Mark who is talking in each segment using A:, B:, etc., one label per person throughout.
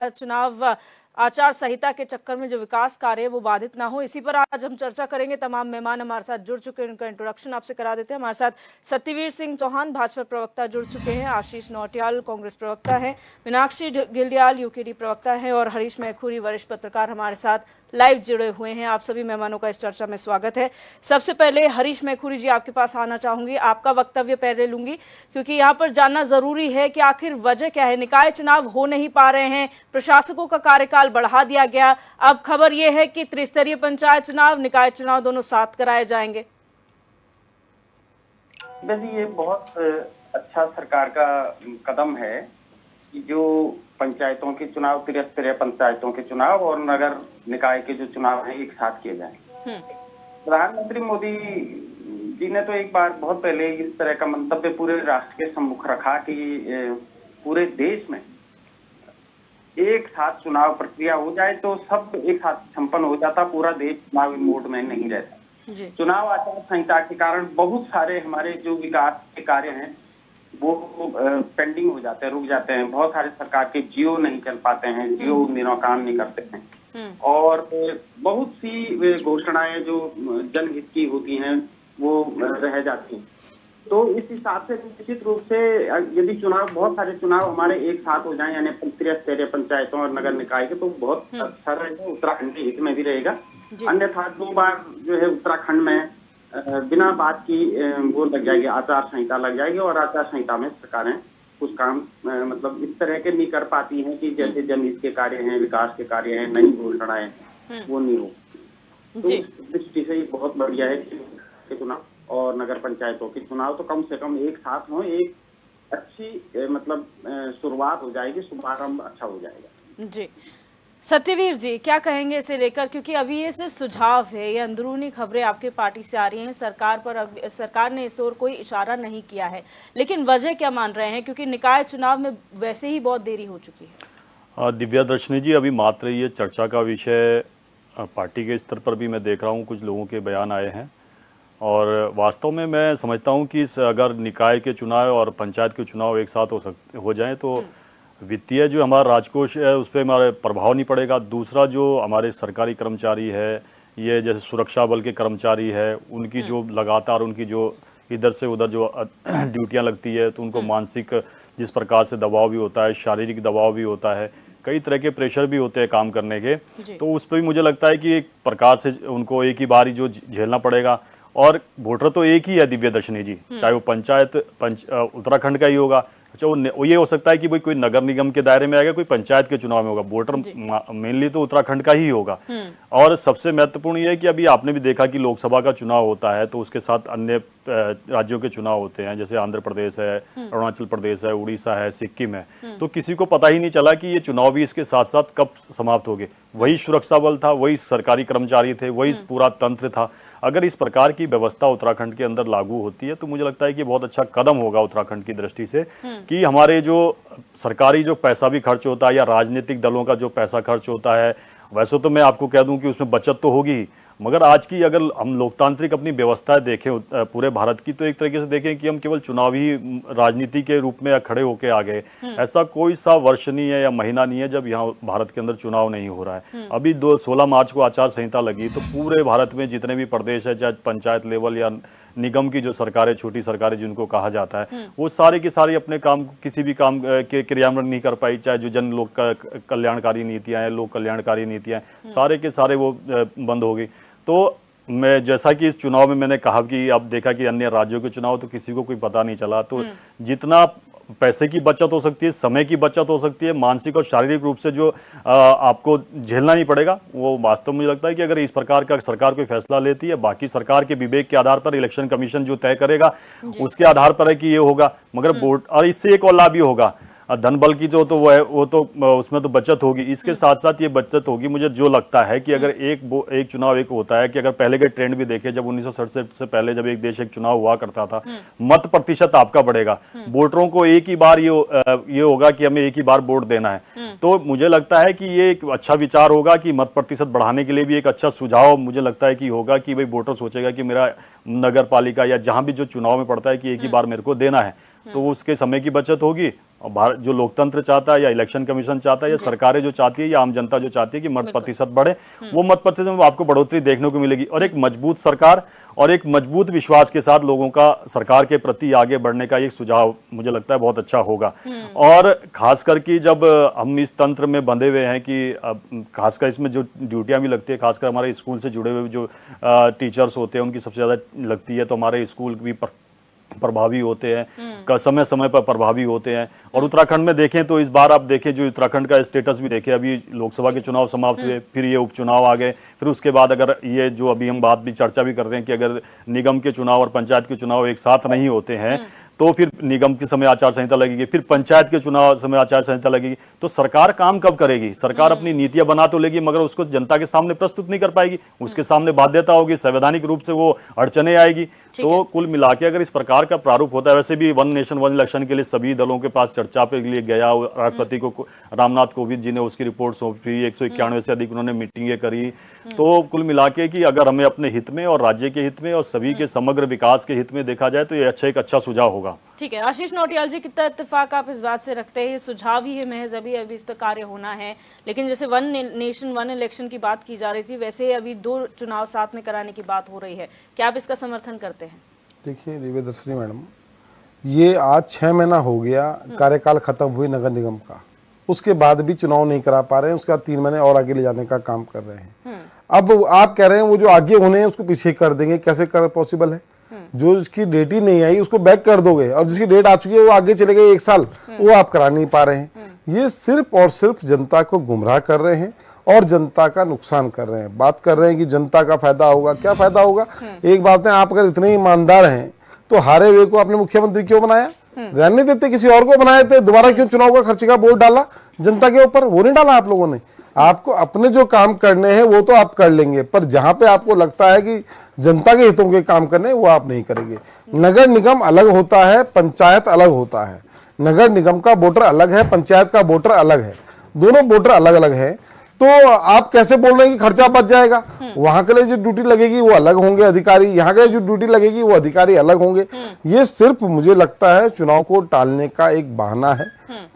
A: चुनाव आचार संहिता के चक्कर में जो विकास कार्य है वो बाधित ना हो, इसी पर आज हम चर्चा करेंगे। तमाम मेहमान हमारे साथ जुड़ चुके हैं, उनका इंट्रोडक्शन आपसे करा देते हैं। हमारे साथ सत्यवीर सिंह चौहान भाजपा प्रवक्ता जुड़ चुके हैं, आशीष नौटियाल कांग्रेस प्रवक्ता है, मीनाक्षी गिल्डियाल यूकेडी प्रवक्ता है और हरीश मैखुरी वरिष्ठ पत्रकार हमारे साथ लाइव जुड़े हुए हैं। आप सभी मेहमानों का इस चर्चा में स्वागत है। सबसे पहले हरीश मैखुरी जी आपके पास आना चाहूंगी, आपका वक्तव्य पहले लूंगी क्योंकि यहाँ पर जानना जरूरी है कि आखिर वजह क्या है। निकाय चुनाव हो नहीं पा रहे हैं, प्रशासकों का कार्यकाल बढ़ा दिया गया, अब खबर यह है कि त्रिस्तरीय पंचायत चुनाव, निकाय चुनाव दोनों साथ कराए जाएंगे।
B: वैसे ये बहुत अच्छा सरकार का कदम है कि जो पंचायतों के चुनाव, त्रिस्तरीय पंचायतों के चुनाव और नगर निकाय के जो चुनाव हैं एक साथ किए जाएं। प्रधानमंत्री मोदी जी ने तो एक बार बहुत पहले इस तरह का मंतव्य पूरे राष्ट्र के सम्मुख रखा कि पूरे देश में एक साथ चुनाव प्रक्रिया हो जाए तो सब एक साथ संपन्न हो जाता, पूरा देश चुनावी मोड में नहीं रहता। चुनाव आचार संहिता के कारण बहुत सारे हमारे जो विकास के कार्य हैं वो पेंडिंग हो जाते हैं, रुक जाते हैं। बहुत सारे सरकार के जियो नहीं चल पाते हैं, जियो काम नहीं करते हैं और बहुत सी घोषणाएं जो जनहित की होती हैं वो रह जाती हैं। तो इस हिसाब से निश्चित रूप से यदि बहुत सारे चुनाव हमारे एक साथ हो जाएं, यानी त्रिस्तरीय पंचायतों और नगर निकाय के, तो बहुत अच्छा रहेगा, उत्तराखंड के हित में भी रहेगा। अन्यथा 2 बार जो है उत्तराखंड में बिना बात की वो लग जाएगी, आचार संहिता लग जाएगी और आचार संहिता में सरकारें कुछ काम मतलब इस तरह के नहीं कर पाती हैं कि जैसे जनहित के कार्य हैं, विकास के कार्य हैं, नई घोषणाएं वो नहीं हो। तो इस दृष्टि से बहुत बढ़िया है कि चुनाव और नगर पंचायतों के चुनाव तो कम से कम एक साथ हो, एक अच्छी मतलब शुरुआत हो जाएगी, शुभारंभ अच्छा हो जाएगा।
A: जी सत्यवीर जी क्या कहेंगे इसे लेकर, क्योंकि अभी ये सिर्फ सुझाव है, ये अंदरूनी खबरें आपके पार्टी से आ रही हैं, सरकार ने इस ओर कोई इशारा नहीं किया है, लेकिन वजह क्या मान रहे हैं? क्योंकि निकाय चुनाव में वैसे ही बहुत देरी हो चुकी है।
C: दिव्या दर्शनी जी, अभी मात्र ये चर्चा का विषय पार्टी के स्तर पर भी मैं देख रहा हूँ, कुछ लोगों के बयान आए हैं और वास्तव में मैं समझता हूँ कि अगर निकाय के चुनाव और पंचायत के चुनाव एक साथ हो जाएं तो वित्तीय जो हमारा राजकोष है उस पर हमारे प्रभाव नहीं पड़ेगा। दूसरा, जो हमारे सरकारी कर्मचारी है, ये जैसे सुरक्षा बल के कर्मचारी है, उनकी जो लगातार उनकी जो इधर से उधर जो ड्यूटियां लगती है तो उनको मानसिक जिस प्रकार से दबाव भी होता है, शारीरिक दबाव भी होता है, कई तरह के प्रेशर भी होते हैं काम करने के, तो उस पर भी मुझे लगता है कि एक प्रकार से उनको एक ही बारी जो झेलना पड़ेगा। और वोटर तो एक ही है दिव्या दर्शनी जी, चाहे वो उत्तराखंड का ही होगा, अच्छा वो ये हो सकता है कि भाई कोई नगर निगम के दायरे में आएगा, कोई पंचायत के चुनाव में होगा, वोटर मेनली तो उत्तराखंड का ही होगा। और सबसे महत्वपूर्ण ये है कि अभी आपने भी देखा कि लोकसभा का चुनाव होता है तो उसके साथ अन्य राज्यों के चुनाव होते हैं, जैसे आंध्र प्रदेश है, अरुणाचल प्रदेश है, उड़ीसा है, सिक्किम है, तो किसी को पता ही नहीं चला कि ये चुनाव भी इसके साथ साथ कब समाप्त हो गए। वही सुरक्षा बल था, वही सरकारी कर्मचारी थे, वही पूरा तंत्र था। अगर इस प्रकार की व्यवस्था उत्तराखंड के अंदर लागू होती है तो मुझे लगता है कि बहुत अच्छा कदम होगा उत्तराखंड की दृष्टि से कि हमारे जो सरकारी जो पैसा भी खर्च होता है या राजनीतिक दलों का जो पैसा खर्च होता है, वैसे तो मैं आपको कह दूं कि उसमें बचत तो होगी, मगर आज की अगर हम लोकतांत्रिक अपनी व्यवस्थाएं देखें पूरे भारत की, तो एक तरीके से देखें कि हम केवल चुनावी राजनीति के रूप में खड़े होके आ गए। ऐसा कोई सा वर्ष नहीं है या महीना नहीं है जब यहाँ भारत के अंदर चुनाव नहीं हो रहा है। अभी 16 मार्च को आचार संहिता लगी तो पूरे भारत में जितने भी प्रदेश है, चाहे पंचायत लेवल या निगम की जो सरकारें, छोटी सरकारें जिनको कहा जाता है, वो सारे की सारी अपने काम, किसी भी काम के क्रियान्वयन नहीं कर पाई। चाहे जो जन लोक कल्याणकारी नीतियां हैं, लोक कल्याणकारी नीतियां, सारे के सारे वो बंद हो गई। तो मैं जैसा कि इस चुनाव में मैंने कहा कि अब देखा कि अन्य राज्यों के चुनाव तो किसी को कोई पता नहीं चला, तो जितना पैसे की बचत हो सकती है, समय की बचत हो सकती है, मानसिक और शारीरिक रूप से जो आपको झेलना नहीं पड़ेगा, वो वास्तव में मुझे लगता है कि अगर इस प्रकार का सरकार कोई फैसला लेती है, बाकी सरकार के विवेक के आधार पर इलेक्शन कमीशन जो तय करेगा उसके आधार पर है कि ये होगा, मगर बोर्ड और इससे एक और लाभ भी होगा, धन बल की जो तो वो तो उसमें तो बचत होगी, इसके साथ साथ ये बचत होगी। मुझे जो लगता है कि अगर एक चुनाव एक होता है कि अगर पहले के ट्रेंड भी देखे, जब 1967 से पहले जब एक देश एक चुनाव हुआ करता था, मत प्रतिशत आपका बढ़ेगा, वोटरों को एक ही बार ये होगा कि हमें एक ही बार वोट देना है। तो मुझे लगता है कि ये एक अच्छा विचार होगा कि मत प्रतिशत बढ़ाने के लिए भी एक अच्छा सुझाव मुझे लगता है कि होगा कि भाई वोटर सोचेगा कि मेरा नगर पालिका या जहां भी जो चुनाव में पड़ता है कि एक ही बार मेरे को देना है, तो उसके समय की बचत होगी और भारत जो लोकतंत्र चाहता है या इलेक्शन कमीशन चाहता है या सरकारें जो चाहती है या आम जनता जो चाहती है कि मत प्रतिशत बढ़े, वो मत प्रतिशत में आपको बढ़ोतरी देखने को मिलेगी। और एक मजबूत सरकार और एक मजबूत विश्वास के साथ लोगों का सरकार के प्रति आगे बढ़ने का एक सुझाव मुझे लगता है बहुत अच्छा होगा। और खास करके जब हम इस तंत्र में बंधे हुए हैं कि खासकर इसमें जो ड्यूटियां भी लगती है, खासकर हमारे स्कूल से जुड़े हुए जो टीचर्स होते हैं उनकी सबसे ज़्यादा लगती है, तो हमारे स्कूल भी प्रभावी होते हैं, समय समय पर प्रभावी होते हैं। और उत्तराखंड में देखें तो इस बार आप देखें जो उत्तराखंड का स्टेटस भी देखें, अभी लोकसभा के चुनाव समाप्त हुए, फिर ये उपचुनाव आ गए, फिर उसके बाद अगर ये जो अभी हम बात भी चर्चा भी कर रहे हैं कि अगर निगम के चुनाव और पंचायत के चुनाव एक साथ नहीं होते हैं तो फिर निगम के समय आचार संहिता लगेगी, फिर पंचायत के चुनाव समय आचार संहिता लगेगी, तो सरकार काम कब करेगी? सरकार अपनी नीतियां बना तो लेगी मगर उसको जनता के सामने प्रस्तुत नहीं कर पाएगी, उसके सामने बाध्यता होगी, संवैधानिक रूप से वो अड़चने आएगी। तो कुल मिला के अगर इस प्रकार का प्रारूप होता है, वैसे भी वन नेशन वन इलेक्शन के लिए सभी दलों के पास चर्चा पे लिए गया, राष्ट्रपति को रामनाथ कोविंद जी ने उसकी रिपोर्ट सौंपी, 191 से अधिक उन्होंने मीटिंगें करी। तो कुल मिला के कि अगर हमें अपने हित में और राज्य के हित में और सभी के समग्र विकास के हित में देखा जाए तो ये एक अच्छा सुझाव होगा।
A: ठीक है, आशीष नौटियाल जी, कितना इत्तेफाक आप इस बात से रखते हैं? ये सुझाव ही है महज, अभी इस पर कार्य होना है, लेकिन जैसे वन नेशन वन इलेक्शन की बात की जा रही थी, वैसे अभी 2 चुनाव साथ में कराने की बात हो रही है, क्या आप इसका समर्थन करते हैं?
D: देखिए दिव्यदर्शनी मैडम, ये आज 6 महीना हो गया कार्यकाल खत्म हुए नगर निगम का, उसके बाद भी चुनाव नहीं करा पा रहे हैं, उसका 3 महीने और आगे ले जाने का काम कर रहे हैं। अब आप कह रहे हैं वो जो आगे होने हैं उसको पीछे कर देंगे, कैसे कर पॉसिबल है? जो जिसकी डेट ही नहीं आई उसको बैक कर दोगे, और जिसकी डेट आ चुकी है वो आगे चले गए 1 साल, वो आप करा नहीं पा रहे हैं। ये सिर्फ और सिर्फ जनता को गुमराह कर रहे हैं और जनता का नुकसान कर रहे हैं। बात कर रहे हैं कि जनता का फायदा होगा, क्या फायदा होगा? एक बात है, आप अगर इतने ईमानदार हैं तो हारे हुए को आपने मुख्यमंत्री क्यों बनाया? रहने देते, किसी और को बनाए थे, दोबारा क्यों चुनाव का खर्चे का बोर्ड डाला जनता के ऊपर? वो नहीं डाला आप लोगों ने। आपको अपने जो काम करने हैं वो तो आप कर लेंगे, पर जहां पे आपको लगता है कि जनता के हितों के काम करने, वो आप नहीं करेंगे। नगर निगम अलग होता है, पंचायत अलग होता है। नगर निगम का वोटर अलग है, पंचायत का वोटर अलग है, दोनों वोटर अलग अलग है। तो आप कैसे बोल रहे हैं कि खर्चा बच जाएगा? वहां के लिए जो ड्यूटी लगेगी वो अलग होंगे अधिकारी, यहाँ के जो ड्यूटी लगेगी वो अधिकारी अलग होंगे। ये सिर्फ मुझे लगता है चुनाव को टालने का एक बहाना है।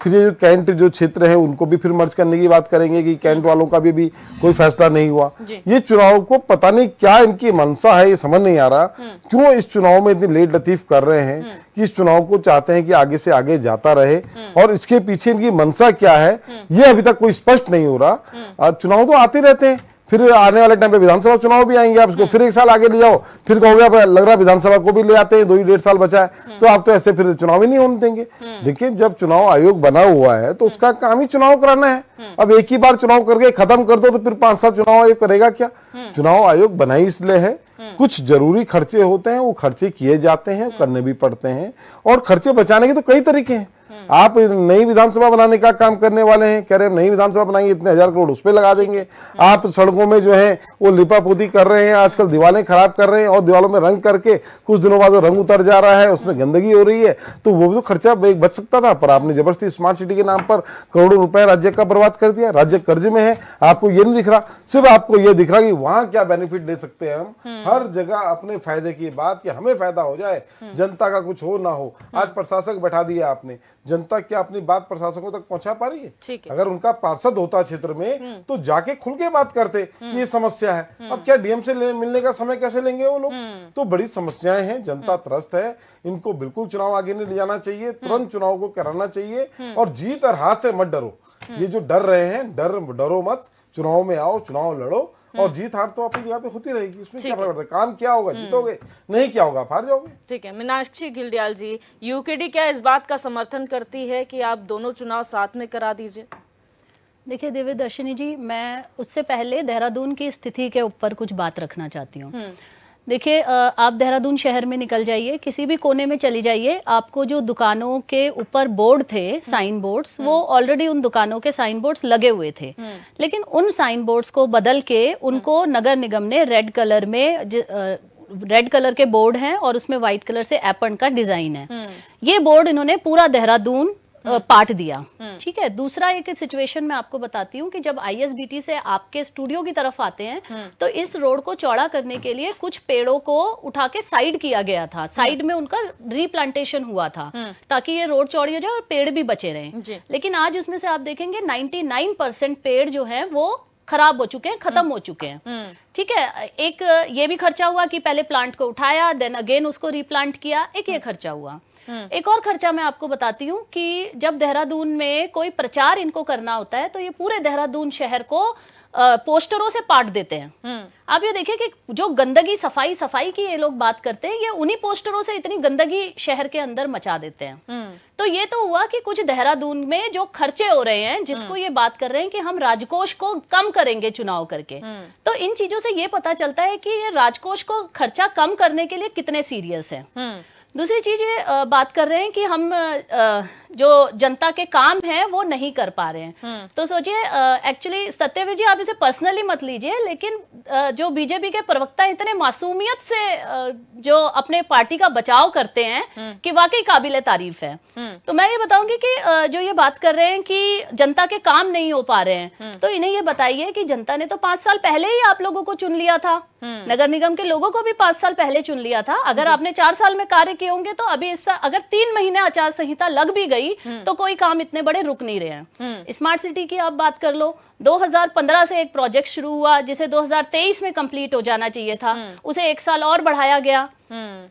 D: फिर ये जो कैंट जो क्षेत्र है उनको भी फिर मर्ज करने की बात करेंगे कि कैंट वालों का भी कोई फैसला नहीं हुआ। ये चुनाव को पता नहीं क्या इनकी मनसा है, ये समझ नहीं आ रहा क्यों इस चुनाव में इतनी लेट लतीफ कर रहे हैं कि इस चुनाव को चाहते हैं कि आगे से आगे जाता रहे, और इसके पीछे इनकी मनसा क्या है ये अभी तक कोई स्पष्ट नहीं हो रहा। चुनाव तो आते रहते हैं, फिर आने वाले टाइम पे विधानसभा चुनाव भी आएंगे, आप इसको फिर 1 साल आगे ले जाओ, फिर कहोगे लग रहा विधानसभा को भी ले आते हैं, 2-1.5 साल बचा है, तो आप तो ऐसे फिर चुनाव ही नहीं होने देंगे। देखिए, जब चुनाव आयोग बना हुआ है तो उसका काम ही चुनाव कराना है। अब एक ही बार चुनाव करके खत्म कर दो तो फिर 5 साल चुनाव आयोग करेगा क्या? चुनाव आयोग बना ही इसलिए है, कुछ जरूरी खर्चे होते हैं, वो खर्चे किए जाते हैं, करने भी पड़ते हैं, और खर्चे बचाने के तो कई तरीके हैं। आप नई विधानसभा बनाने का काम करने वाले हैं, कह रहे हैं नई विधानसभा बनाएंगे, इतने 1000 करोड़ उस पे लगा देंगे। आप सड़कों में जो है वो लिपापोती कर रहे हैं, आजकल दीवारें खराब कर रहे हैं, और दीवारों में रंग करके कुछ दिनों बाद रंग उतर जा रहा है, उसमें गंदगी हो रही है, तो वो भी तो खर्चा बच सकता था, पर आपने जबरदस्ती स्मार्ट सिटी के नाम पर करोड़ों रुपए राज्य का बर्बाद कर दिया। राज्य कर्ज में है, आपको ये नहीं दिख रहा, सिर्फ आपको ये दिख रहा कि वहां क्या बेनिफिट दे सकते हैं हम। हर जगह अपने फायदे की बात कि हमें फायदा हो जाए, जनता का कुछ हो ना हो। आज प्रशासक बैठा दिया आपने, जनता क्या अपनी बात प्रशासकों तक पहुंचा पा रही है? अगर उनका पार्षद होता क्षेत्र में तो जाके खुल के बात करते कि ये समस्या है। अब क्या डीएम से मिलने का समय कैसे लेंगे वो लोग? तो बड़ी समस्याएं हैं, जनता त्रस्त है, इनको बिल्कुल चुनाव आगे नहीं ले जाना चाहिए, तुरंत चुनाव को कराना चाहिए, और जीत और हार से मत डरो। ये जो डर रहे हैं, डरो मत, चुनाव में आओ, चुनाव लड़ो, और जीत हार तो अपनी जगह पे होती रहेगी, उसमें क्या फर्क पड़ता है? काम क्या होगा, जीतोगे, नहीं क्या होगा, हार जाओगे।
A: ठीक है, मीनाक्षी घिल्डियाल जी, यूकेडी क्या इस बात का समर्थन करती है कि आप दोनों चुनाव साथ में करा दीजिए?
E: देखिए दिव्यदर्शिनी जी, मैं उससे पहले देहरादून की स्थिति के ऊपर कुछ बात रखना चाहती हूँ। देखिए, आप देहरादून शहर में निकल जाइए, किसी भी कोने में चली जाइए, आपको जो दुकानों के ऊपर बोर्ड थे, साइन बोर्ड्स, वो ऑलरेडी उन दुकानों के साइन बोर्ड्स लगे हुए थे, लेकिन उन साइन बोर्ड्स को बदल के उनको नगर निगम ने रेड कलर में, रेड कलर के बोर्ड हैं और उसमें व्हाइट कलर से एपन का डिजाइन है, ये बोर्ड इन्होंने पूरा देहरादून पार्ट दिया, ठीक है। दूसरा एक सिचुएशन मैं आपको बताती हूँ कि जब आईएसबीटी से आपके स्टूडियो की तरफ आते हैं तो इस रोड को चौड़ा करने के लिए कुछ पेड़ों को उठा के साइड किया गया था, साइड में उनका रीप्लांटेशन हुआ था ताकि ये रोड चौड़ी हो जाए और पेड़ भी बचे रहें। लेकिन आज उसमें से आप देखेंगे 99% पेड़ जो है वो खराब हो चुके हैं, खत्म हो चुके हैं, ठीक है। एक ये भी खर्चा हुआ कि पहले प्लांट को उठाया, देन अगेन उसको रीप्लांट किया, एक ये खर्चा हुआ। एक और खर्चा मैं आपको बताती हूँ कि जब देहरादून में कोई प्रचार इनको करना होता है तो ये पूरे देहरादून शहर को पोस्टरों से पाट देते हैं। आप ये देखिए कि जो गंदगी सफाई की ये लोग बात करते हैं, ये उन्हीं पोस्टरों से इतनी गंदगी शहर के अंदर मचा देते हैं। तो ये तो हुआ कि कुछ देहरादून में जो खर्चे हो रहे हैं, जिसको ये बात कर रहे हैं कि हम राजकोष को कम करेंगे चुनाव करके, तो इन चीजों से ये पता चलता है कि ये राजकोष को खर्चा कम करने के लिए कितने सीरियस हैं। दूसरी चीज ये बात कर रहे हैं कि हम जो जनता के काम है वो नहीं कर पा रहे हैं। तो सोचिए, एक्चुअली सत्यवीर जी आप इसे पर्सनली मत लीजिए, लेकिन जो बीजेपी के प्रवक्ता इतने मासूमियत से जो अपने पार्टी का बचाव करते हैं कि वाकई काबिले तारीफ है। तो मैं ये बताऊंगी कि जो ये बात कर रहे हैं कि जनता के काम नहीं हो पा रहे हैं, तो इन्हें ये बताइए कि जनता ने तो 5 साल पहले ही आप लोगों को चुन लिया था, नगर निगम के लोगों को भी 5 साल पहले चुन लिया था। अगर आपने 4 साल में कार्य किए होंगे तो अभी अगर 3 महीने आचार संहिता लग भी गई तो कोई काम इतने बड़े रुक नहीं रहे हैं। स्मार्ट सिटी की आप बात कर लो, 2015 से एक प्रोजेक्ट शुरू हुआ जिसे 2023 में कंप्लीट हो जाना चाहिए था, उसे 1 साल और बढ़ाया गया,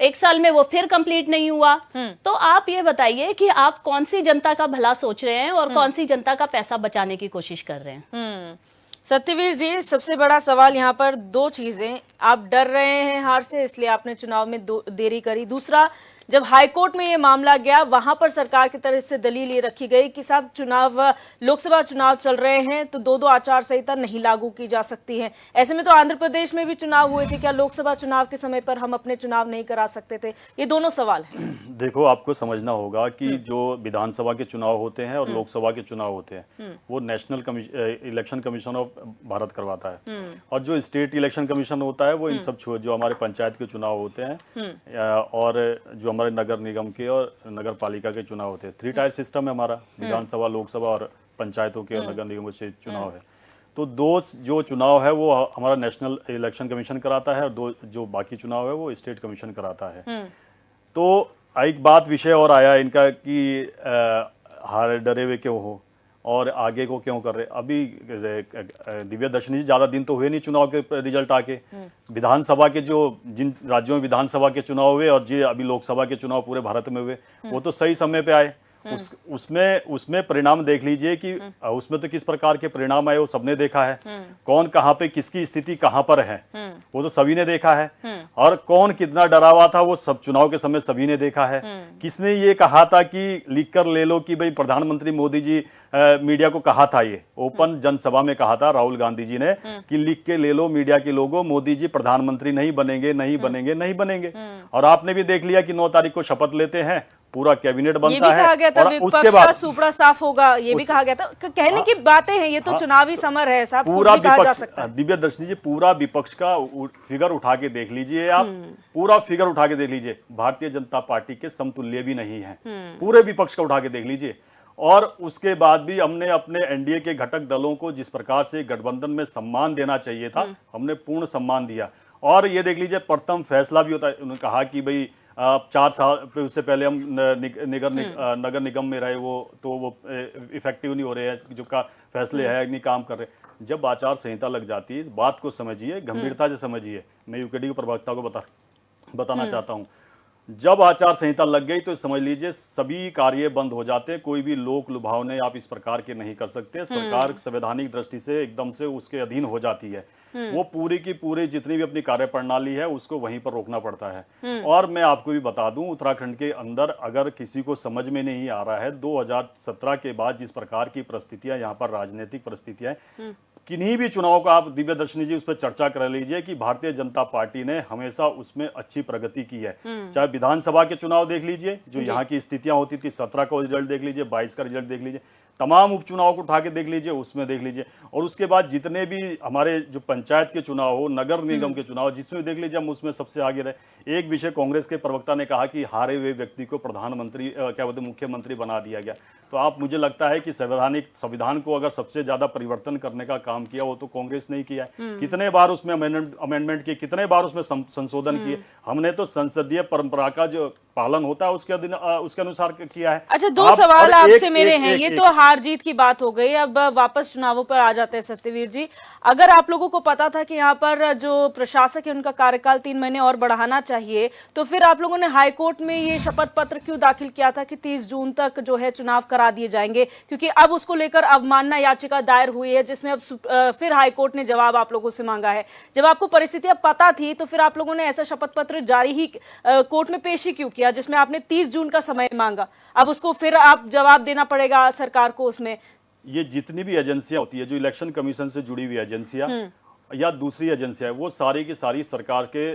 E: 1 साल में वो फिर कंप्लीट नहीं हुआ। तो आप ये बताइए कि आप कौन सी जनता का भला सोच रहे हैं और कौन सी जनता का पैसा बचाने की कोशिश कर रहे हैं।
A: सत्यवीर जी, सबसे बड़ा सवाल यहाँ पर 2 चीजें, आप डर रहे हैं हार से इसलिए आपने चुनाव में देरी करी। दूसरा, जब हाईकोर्ट में ये मामला गया वहां पर सरकार की तरफ से दलील ये रखी गई कि साहब चुनाव, लोकसभा चुनाव चल रहे हैं तो 2-2 आचार संहिता नहीं लागू की जा सकती है। ऐसे में तो आंध्र प्रदेश में भी चुनाव हुए थे, क्या लोकसभा चुनाव के समय पर हम अपने चुनाव नहीं करा सकते थे? ये दोनों सवाल हैं।
C: देखो, आपको समझना होगा कि जो विधानसभा के चुनाव होते हैं और लोकसभा के चुनाव होते हैं वो national election commission of Bharat करवाता है, और जो स्टेट इलेक्शन कमीशन होता है वो इन सब जो हमारे पंचायत के चुनाव होते हैं और जो हमारे नगर निगम के और नगर पालिका के चुनाव होते हैं, 3 टायर सिस्टम है हमारा, विधानसभा, लोकसभा और पंचायतों के और नगर निगमों से चुनाव है। तो 2 जो चुनाव है वो हमारा नेशनल इलेक्शन कमीशन कराता है और 2 जो बाकी चुनाव है वो स्टेट कमीशन कराता है। तो एक बात विषय और आया इनका कि हार डरे हुए क्यों हो और आगे को क्यों कर रहे। अभी दिव्या दर्शनी जी ज्यादा दिन तो हुए नहीं चुनाव के रिजल्ट आके, विधानसभा के जो जिन राज्यों में विधानसभा के चुनाव हुए और जो अभी लोकसभा के चुनाव पूरे भारत में हुए वो तो सही समय पे आए। उसमें परिणाम देख लीजिए कि उसमें तो किस प्रकार के परिणाम आए वो सबने देखा है। कौन कहां पे किसकी स्थिति कहां पर है वो तो सभी ने देखा है, और कौन कितना डरा हुआ था वो सब चुनाव के समय सभी ने देखा है। किसने ये कहा था कि लिख कर ले लो कि भाई प्रधानमंत्री मोदी जी मीडिया को कहा था, ये ओपन जनसभा में कहा था राहुल गांधी जी ने कि लिख के ले लो मीडिया के लोगों, मोदी जी प्रधानमंत्री नहीं बनेंगे, नहीं बनेंगे, नहीं बनेंगे। और आपने भी देख लिया कि 9 तारीख को शपथ लेते हैं, पूरा कैबिनेट बनता है।
A: ये भी कहा गया था
C: और
A: विपक्ष
C: उसके बाद
A: का सुपड़ा साफ होगा, ये भी कहा गया था। कहने की बातें हैं, ये तो चुनावी समर है साहब,
C: पूरा
A: कहा जा
C: विपक्ष,
A: सकता है।
C: दिव्या दर्शनी जी पूरा विपक्ष का फिगर उठा के देख लीजिए आप, पूरा फिगर उठा के देख लीजिए, भारतीय जनता पार्टी के समतुल्य भी नहीं है, पूरे विपक्ष का उठा के देख लीजिए। और उसके बाद भी हमने अपने एनडीए के घटक दलों को जिस प्रकार से गठबंधन में सम्मान देना चाहिए था, हमने पूर्ण सम्मान दिया। और ये देख लीजिए, प्रथम फैसला भी होता है, उन्होंने कहा कि भाई 4 साल उससे पहले हम नगर निगम में रहे वो इफेक्टिव नहीं हो रहे हैं, जो का फैसले है नहीं काम कर रहे। जब आचार संहिता लग जाती है, इस बात को समझिए, गंभीरता से समझिए। मैं यूकेडी के प्रवक्ता को बताना चाहता हूँ, जब आचार संहिता लग गई तो समझ लीजिए सभी कार्य बंद हो जाते हैं, कोई भी लोक लुभावने आप इस प्रकार के नहीं कर सकते। सरकार संवैधानिक दृष्टि से एकदम से उसके अधीन हो जाती है, वो पूरी की पूरी जितनी भी अपनी कार्य प्रणाली है उसको वहीं पर रोकना पड़ता है। और मैं आपको भी बता दूं, उत्तराखंड के अंदर अगर किसी को समझ में नहीं आ रहा है, 2017 के बाद जिस प्रकार की परिस्थितियां यहाँ पर राजनीतिक परिस्थितियां, किन्हीं भी चुनाव का आप दिव्या दर्शनी जी उस पर चर्चा कर लीजिए कि भारतीय जनता पार्टी ने हमेशा उसमें अच्छी प्रगति की है। चाहे विधानसभा के चुनाव देख लीजिए, जो यहाँ की स्थितियां होती थी, 17 का रिजल्ट देख लीजिए, 22 का रिजल्ट देख लीजिए, तमाम उपचुनाव को उठा के देख लीजिए, उसमें देख लीजिए। और उसके बाद जितने भी हमारे जो पंचायत के चुनाव हो, नगर निगम के चुनाव, जिसमें देख लीजिए हम उसमें सबसे आगे रहे। एक विषय कांग्रेस के प्रवक्ता ने कहा कि हारे हुए व्यक्ति को प्रधानमंत्री क्या बोलते मुख्यमंत्री बना दिया गया। तो आप, मुझे लगता है कि संविधान को अगर सबसे ज्यादा परिवर्तन करने का काम किया वो तो कांग्रेस ने ही किया है। कितने बार उसमें अमेंडमेंट किए, कितने बार उसमें संशोधन किए। हमने तो संसदीय परंपरा का जो पालन होता है उसके अनुसार किया है।
A: अच्छा, दो सवाल आपसे मेरे हैं। ये तो हार जीत की बात हो गई, अब वापस चुनावों पर आ जाते हैं सत्यवीर जी। अगर आप लोगों को पता था कि यहाँ पर जो प्रशासक है उनका कार्यकाल 3 महीने और बढ़ाना चाहिए, तो फिर आप लोगों ने हाईकोर्ट में ये शपथ पत्र क्यों दाखिल किया था कि 30 जून तक जो है चुनाव करा दिए जाएंगे? क्योंकि अब उसको लेकर अवमानना याचिका दायर हुई है, जिसमें अब फिर हाईकोर्ट ने जवाब आप लोगों से मांगा है। जब आपको परिस्थितियां पता थी तो फिर आप लोगों ने ऐसा शपथ पत्र जारी ही कोर्ट में पेश ही क्यों किया, जिसमें आपने 30 जून का समय मांगा? अब उसको फिर आप जवाब देना पड़ेगा सरकार को उसमें।
C: ये जितनी भी एजेंसियां होती है, जो इलेक्शन कमीशन से जुड़ी हुई एजेंसियां या दूसरी एजेंसियां, वो सारी की सारी सरकार के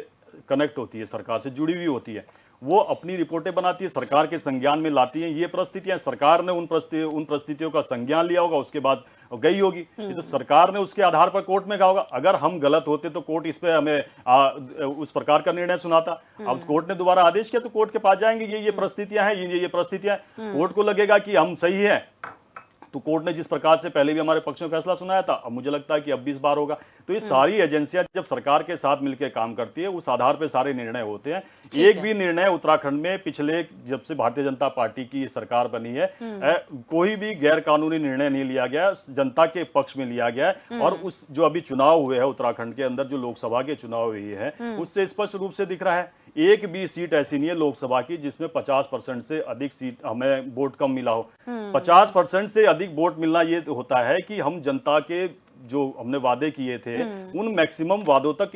C: कनेक्ट होती है, सरकार से जुड़ी हुई होती है। वो अपनी रिपोर्टें बनाती है, सरकार के संज्ञान में लाती हैं। ये परिस्थितियां, सरकार ने उन परिस्थितियों का संज्ञान लिया होगा, उसके बाद गई होगी। ये तो सरकार ने उसके आधार पर कोर्ट में कहा होगा। अगर हम गलत होते तो कोर्ट इस पे हमें उस प्रकार का निर्णय सुनाता। अब कोर्ट ने दोबारा आदेश किया तो कोर्ट के पास जाएंगे, ये परिस्थितियां हैं, ये परिस्थितियां। कोर्ट को लगेगा कि हम सही है, तो कोर्ट ने जिस प्रकार से पहले भी हमारे पक्ष में फैसला सुनाया था, अब मुझे लगता है कि अब भी इस बार होगा। तो ये सारी एजेंसियां जब सरकार के साथ मिलकर काम करती है, उस आधार पे सारे निर्णय होते हैं। एक भी निर्णय उत्तराखंड में पिछले, जब से भारतीय जनता पार्टी की सरकार बनी है, कोई भी गैर कानूनी निर्णय नहीं लिया गया, जनता के पक्ष में लिया गया है। और उस जो अभी चुनाव हुए हैं उत्तराखंड के अंदर, जो लोकसभा के चुनाव हुए हैं, उससे स्पष्ट रूप से दिख रहा है एक भी सीट ऐसी नहीं है लोकसभा की जिसमें 50% से अधिक सीट हमें वोट कम मिला हो। 50% से अधिक वोट मिलना ये होता है कि हम जनता के जो हमने वादे किए थे उन मैक्सिमम वादों तक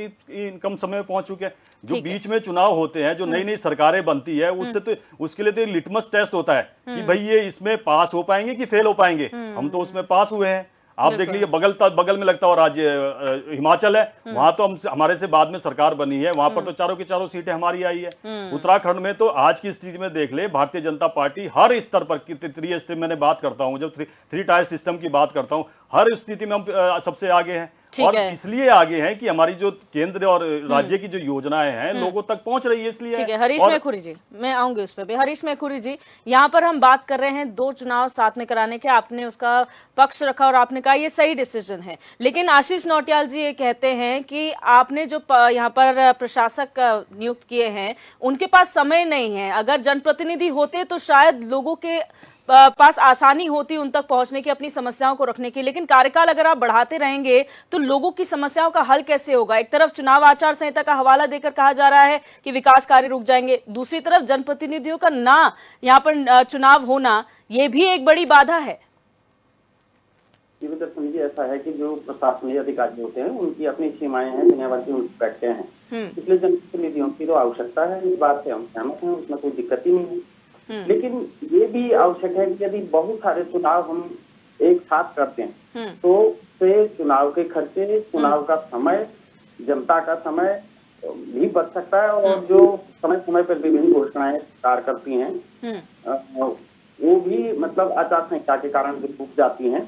C: कम समय में पहुंच चुके हैं। जो बीच में चुनाव होते हैं, जो नई नई सरकारें बनती है, उससे तो उसके लिए तो लिटमस टेस्ट होता है कि भाई ये इसमें पास हो पाएंगे कि फेल हो पाएंगे। हम तो उसमें पास हुए हैं। आप देख लीजिए, बगल में लगता है राज्य हिमाचल है, वहां तो हमारे से बाद में सरकार बनी है, वहां पर तो चारों की चारों सीटें हमारी आई है। उत्तराखंड में तो आज की स्थिति में देख ले, भारतीय जनता पार्टी हर स्तर पर, त्रिस्तरीय स्थिति मैंने बात करता हूं, जब थ्री टायर सिस्टम की बात करता हूं, हर स्थिति में हम सबसे आगे हैं। और इसलिए आगे हैं कि हमारी जो केंद्र और राज्य की जो योजनाएं हैं लोगों तक पहुंच रही है, इसलिए।
A: ठीक है, हरीश मेखुरी जी, मैं आऊंगी उस पर भी। हरीश मेखुरी जी, यहाँ पर हम बात कर रहे हैं 2 चुनाव साथ में कराने के, आपने उसका पक्ष रखा और आपने कहा ये सही डिसीजन है। लेकिन आशीष नौटियाल जी ये कहते हैं कि आपने जो यहाँ पर प्रशासक नियुक्त किए हैं उनके पास समय नहीं है। अगर जनप्रतिनिधि होते तो शायद लोगों के पास आसानी होती उन तक पहुंचने की, अपनी समस्याओं को रखने की। लेकिन कार्यकाल अगर आप बढ़ाते रहेंगे तो लोगों की समस्याओं का हल कैसे होगा? एक तरफ चुनाव आचार संहिता का हवाला देकर कहा जा रहा है कि विकास कार्य रुक जाएंगे, दूसरी तरफ जनप्रतिनिधियों का ना यहाँ पर चुनाव होना, ये भी एक बड़ी बाधा है।
B: समझिए, ऐसा है कि जो प्रशासनिक अधिकारी होते हैं उनकी अपनी सीमाएं हैं, दुनिया भर की बैठते हैं, इसलिए जनप्रतिनिधियों की तो आवश्यकता है। इस बात से हम सहमत हैं, उसमें कोई दिक्कत ही नहीं है। लेकिन ये भी आवश्यक है कि यदि बहुत सारे चुनाव हम एक साथ करते हैं तो से चुनाव के खर्चे, चुनाव का समय, जनता का समय भी बच सकता है। और जो समय समय पर विभिन्न घोषणाएं सरकार करती हैं वो भी मतलब आचार संहिता के कारण जो रुक जाती हैं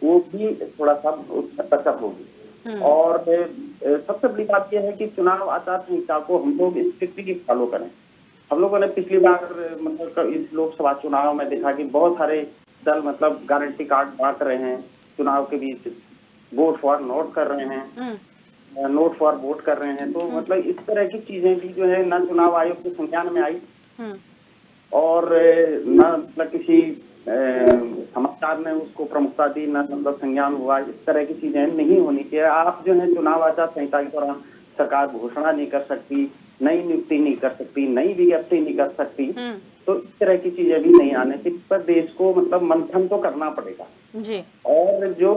B: वो भी थोड़ा सा बचत होगी। और सबसे बड़ी बात यह है कि चुनाव आचार संहिता को हम लोग स्ट्रिक्टली फॉलो करें। हम लोगों ने पिछली बार मतलब इस लोकसभा चुनाव में देखा कि बहुत सारे दल मतलब गारंटी कार्ड बांट रहे हैं, चुनाव के बीच वोट फॉर नोट कर रहे हैं, नोट फॉर वोट कर रहे हैं। तो मतलब इस तरह की चीजें भी जो है न चुनाव आयोग के संज्ञान में आई और न मतलब किसी समाचार ने उसको प्रमुखता दी, न मतलब संज्ञान हुआ। इस तरह की चीजें नहीं होनी चाहिए। आप जो है चुनाव आचार संहिता के दौरान सरकार घोषणा नहीं कर सकती, नई नियुक्ति नहीं कर सकती, नई विज्ञप्ति नहीं कर सकती। तो इस तरह की चीजें भी नहीं आने से पर देश को मतलब मंथन तो करना पड़ेगा जी। और जो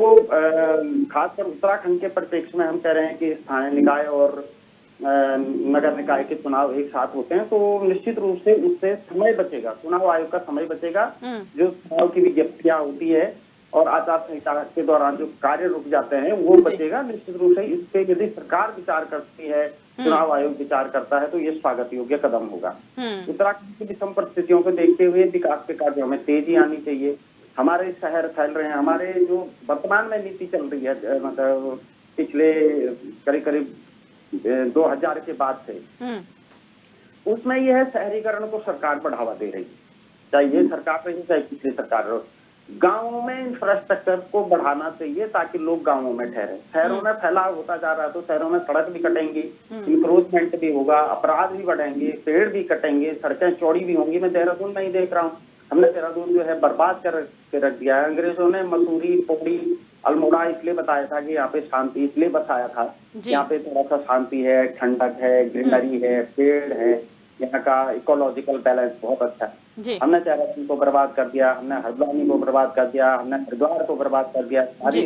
B: खासकर उत्तराखंड के परिप्रेक्ष्य में हम कह रहे हैं कि स्थानीय निकाय और नगर निकाय के चुनाव एक साथ होते हैं, तो निश्चित रूप से उससे समय बचेगा, चुनाव आयोग का समय बचेगा। जो चुनाव की विज्ञप्तियां होती है और आचार संहिता के दौरान जो कार्य रुक जाते हैं वो बचेगा। निश्चित रूप से इस पे यदि सरकार विचार करती है, चुनाव आयोग विचार करता है, तो ये स्वागत योग्य कदम होगा। उत्तराखंड की विषम परिस्थितियों को देखते हुए विकास के कार्यों में तेजी आनी चाहिए। हमारे शहर फैल रहे हैं, हमारे जो वर्तमान में नीति चल रही है मतलब पिछले करीब 2000 के बाद से, उसमें यह है शहरीकरण को सरकार बढ़ावा दे रही है, चाहे ये सरकार रही चाहे पिछली सरकार रही। गांवों में इंफ्रास्ट्रक्चर को बढ़ाना चाहिए ताकि लोग गांवों में ठहरे। शहरों में फैलाव होता जा रहा है तो शहरों में सड़क भी कटेंगी, इंक्रोचमेंट भी होगा, अपराध भी बढ़ेंगे, पेड़ भी कटेंगे, सड़कें चौड़ी भी होंगी। मैं देहरादून नहीं देख रहा हूँ, हमने देहरादून जो है बर्बाद कर के रख दिया है। अंग्रेजों ने मसूरी, पौड़ी, अल्मोड़ा इसलिए बताया था कि यहाँ पे शांति, इसलिए बसाया था यहाँ पे थोड़ा सा शांति है, ठंडक है, ग्रीनरी है, पेड़ है, यहाँ का इकोलॉजिकल बैलेंस बहुत अच्छा है। हमने देहरादून को बर्बाद कर दिया, हमने हल्द्वानी को बर्बाद कर दिया, हमने हरिद्वार को बर्बाद कर दिया, सारी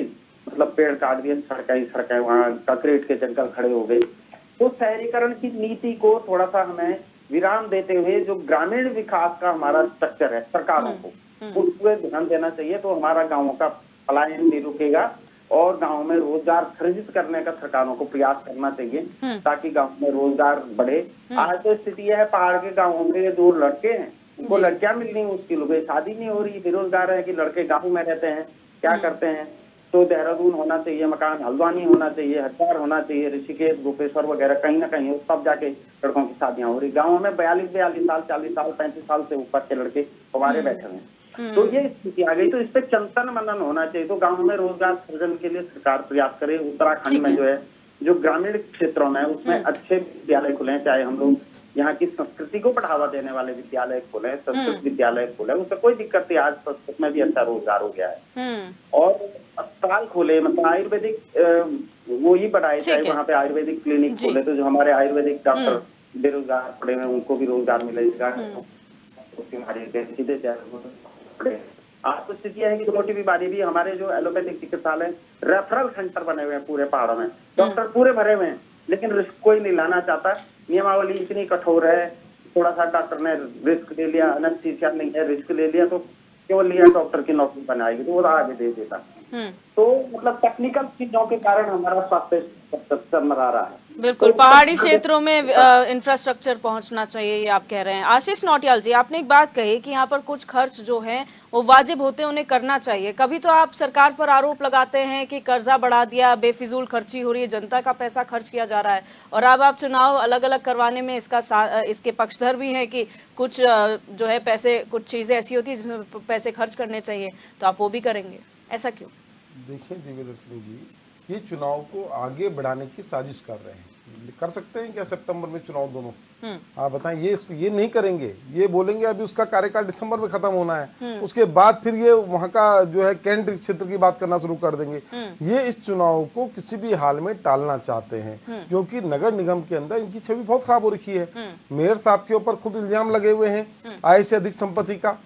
B: मतलब पेड़ काट दिए, सड़कें वहाँ कंक्रीट के जंगल खड़े हो गए। तो शहरीकरण की नीति को थोड़ा सा हमें विराम देते हुए जो ग्रामीण विकास का हमारा स्ट्रक्चर है सरकारों को उस पर ध्यान देना चाहिए, तो हमारा गाँवों का पलायन भी रुकेगा और गांव में रोजगार सृजित करने का सरकारों को प्रयास करना चाहिए ताकि गांव में रोजगार बढ़े। आज तो स्थिति है पहाड़ के गांवों के जो लड़के हैं उनको लड़कियां मिल रही मुश्किल हो गई, शादी नहीं हो रही, बेरोजगार है कि लड़के गाँव में रहते हैं, क्या करते हैं। तो देहरादून होना चाहिए मकान, हल्द्वानी होना चाहिए, हरिद्वार होना चाहिए, ऋषिकेश, गोपेश्वर वगैरह कहीं ना कहीं तब जाके लड़कों की शादियां हो रही। गाँव में 42 साल, 40 साल, 35 साल से ऊपर के लड़के हमारे बैठे हुए हैं। तो ये स्थिति आ गई, तो इस पे चिंतन मनन होना चाहिए। तो गांव में रोजगार सृजन के लिए सरकार प्रयास करे। उत्तराखंड में जो है जो ग्रामीण क्षेत्रों में उसमें अच्छे विद्यालय खुले, चाहे हम लोग यहाँ की संस्कृति को बढ़ावा देने वाले विद्यालय खोले, संस्कृत विद्यालय खोले, उससे कोई दिक्कत नहीं। आज संस्कृत में भी अच्छा रोजगार हो गया है। और अस्पताल खोले, मतलब आयुर्वेदिक वो ही बढ़ाए, चाहे वहाँ पे आयुर्वेदिक क्लिनिक खोले, तो जो हमारे आयुर्वेदिक डॉक्टर बेरोजगार पड़े हुए उनको भी रोजगार मिलेगा। आज तो स्थिति है कि छोटी बीमारी भी हमारे जो एलोपैथिक चिकित्सालय रेफरल सेंटर बने हुए हैं पूरे पहाड़ों में, डॉक्टर पूरे भरे हुए हैं, लेकिन रिस्क कोई नहीं लाना चाहता। नियमावली इतनी कठोर है, थोड़ा सा डॉक्टर ने रिस्क ले लिया, एनेस्थीसिया नहीं है, रिस्क ले लिया तो केवल लिया डॉक्टर की नौकरी बनाएगी, तो वो आगे दे देता। तो मतलब टेक्निकल चीजों के कारण हमारा स्वास्थ्य चरमरा रहा है।
A: बिल्कुल, पहाड़ी क्षेत्रों में इंफ्रास्ट्रक्चर पहुंचना चाहिए, ये आप कह रहे हैं। आशीष नौटियाल जी, आपने एक बात कही कि यहाँ पर कुछ खर्च जो हैं वो वाजिब होते हैं, उन्हें करना चाहिए। कभी तो आप सरकार पर आरोप लगाते हैं कि कर्जा बढ़ा दिया, बेफिजूल खर्ची हो रही है, जनता का पैसा खर्च किया जा रहा है, और अब आप चुनाव अलग अलग करवाने में इसके पक्षधर भी हैं कि कुछ जो है पैसे, कुछ चीजें ऐसी होती है जिसमें पैसे खर्च करने चाहिए, तो आप वो भी करेंगे, ऐसा क्यों?
D: देखिए दिव्यदर्शनी जी, ये चुनाव को आगे बढ़ाने की साजिश कर रहे हैं। कर सकते हैं क्या सितंबर में चुनाव दोनों? आप बताएं, ये नहीं करेंगे। ये बोलेंगे अभी उसका कार्यकाल दिसंबर में खत्म होना है, उसके बाद फिर ये वहां का जो है कैंट क्षेत्र की बात करना शुरू कर देंगे। ये इस चुनाव को किसी भी हाल में टालना चाहते हैं, क्योंकि नगर निगम के अंदर इनकी छवि बहुत खराब हो रखी है। मेयर साहब के ऊपर खुद इल्जाम लगे हुए हैं आय से अधिक संपत्ति का,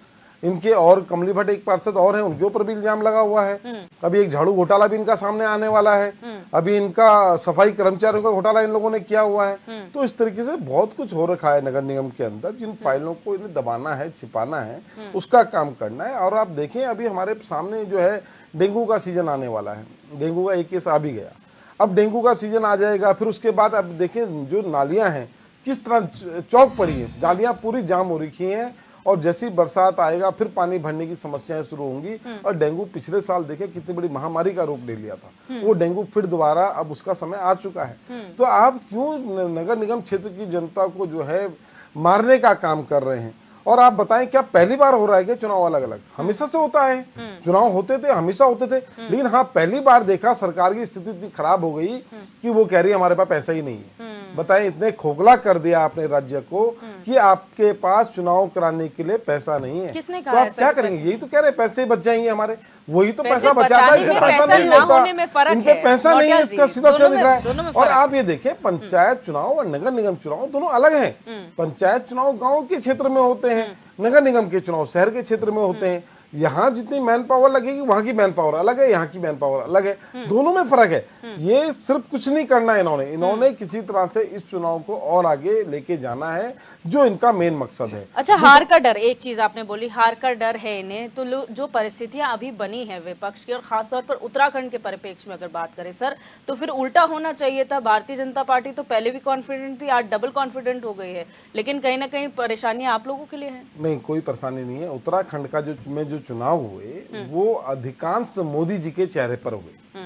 D: इनके और कमली भट्ट एक पार्षद और हैं, उनके ऊपर भी इल्जाम लगा हुआ है। अभी एक झाड़ू घोटाला भी इनका सामने आने वाला है। अभी इनका सफाई कर्मचारियों का घोटाला इन लोगों ने किया हुआ है। तो इस तरीके से बहुत कुछ हो रखा है नगर निगम के अंदर, जिन फाइलों को इन्हें दबाना है, छिपाना है, उसका काम करना है। और आप देखें, अभी हमारे सामने जो है डेंगू का सीजन आने वाला है। डेंगू का एक केस आ भी गया, अब डेंगू का सीजन आ जाएगा। फिर उसके बाद अब देखें जो नालियां हैं किस तरह चौक पड़ी है, नालियां पूरी जाम हो रखी हैं, और जैसी बरसात आएगा फिर पानी भरने की समस्याएं शुरू होंगी। और डेंगू पिछले साल देखे कितनी बड़ी महामारी का रूप ले लिया था, वो डेंगू फिर दोबारा अब उसका समय आ चुका है। तो आप क्यों नगर निगम क्षेत्र की जनता को जो है मारने का काम कर रहे हैं? और आप बताएं, क्या पहली बार हो रहा है क्या चुनाव अलग अलग? हमेशा से होता है, चुनाव होते थे, हमेशा होते थे, लेकिन हाँ पहली बार देखा सरकार की स्थिति इतनी खराब हो गई कि वो कह रही है हमारे पास पैसा ही नहीं है। बताएं, इतने खोखला कर दिया आपने राज्य को कि आपके पास चुनाव कराने के लिए पैसा नहीं है।
A: किसने
D: तो
A: कहा
D: आप क्या करेंगे? यही तो कह रहे हैं, पैसे बच जाएंगे हमारे, वही तो पैसा बचाता है, इसमें पैसा नहीं होता, इनपे पैसा नहीं है, इसका सीधा सीधा दिख रहा है। और आप ये देखें, पंचायत चुनाव और नगर निगम चुनाव दोनों अलग हैं। पंचायत चुनाव गांव के क्षेत्र में होते हैं, नगर निगम के चुनाव शहर के क्षेत्र में होते हैं। यहाँ जितनी मैन पावर लगेगी वहां की मैन पावर अलग है, यहाँ की मैन पावर अलग है, दोनों में फर्क है। ये सिर्फ कुछ नहीं करना है इन्होंने किसी तरह से इस चुनाव को और आगे लेके जाना है, जो इनका मेन मकसद है।
A: अच्छा, हार का डर, एक चीज आपने बोली, हार का डर है इन्हें। तो जो परिस्थितियां अभी बनी है विपक्ष की, और खासतौर पर उत्तराखंड के परिप्रेक्ष्य में अगर बात करें सर, तो फिर उल्टा होना चाहिए था। भारतीय जनता पार्टी तो पहले भी कॉन्फिडेंट थी, आज डबल कॉन्फिडेंट हो गई है, लेकिन कहीं ना कहीं परेशानियां आप लोगों के लिए है।
D: नहीं, कोई परेशानी नहीं है। उत्तराखंड का जो चुनाव हुए वो अधिकांश मोदी जी के चेहरे पर हुए,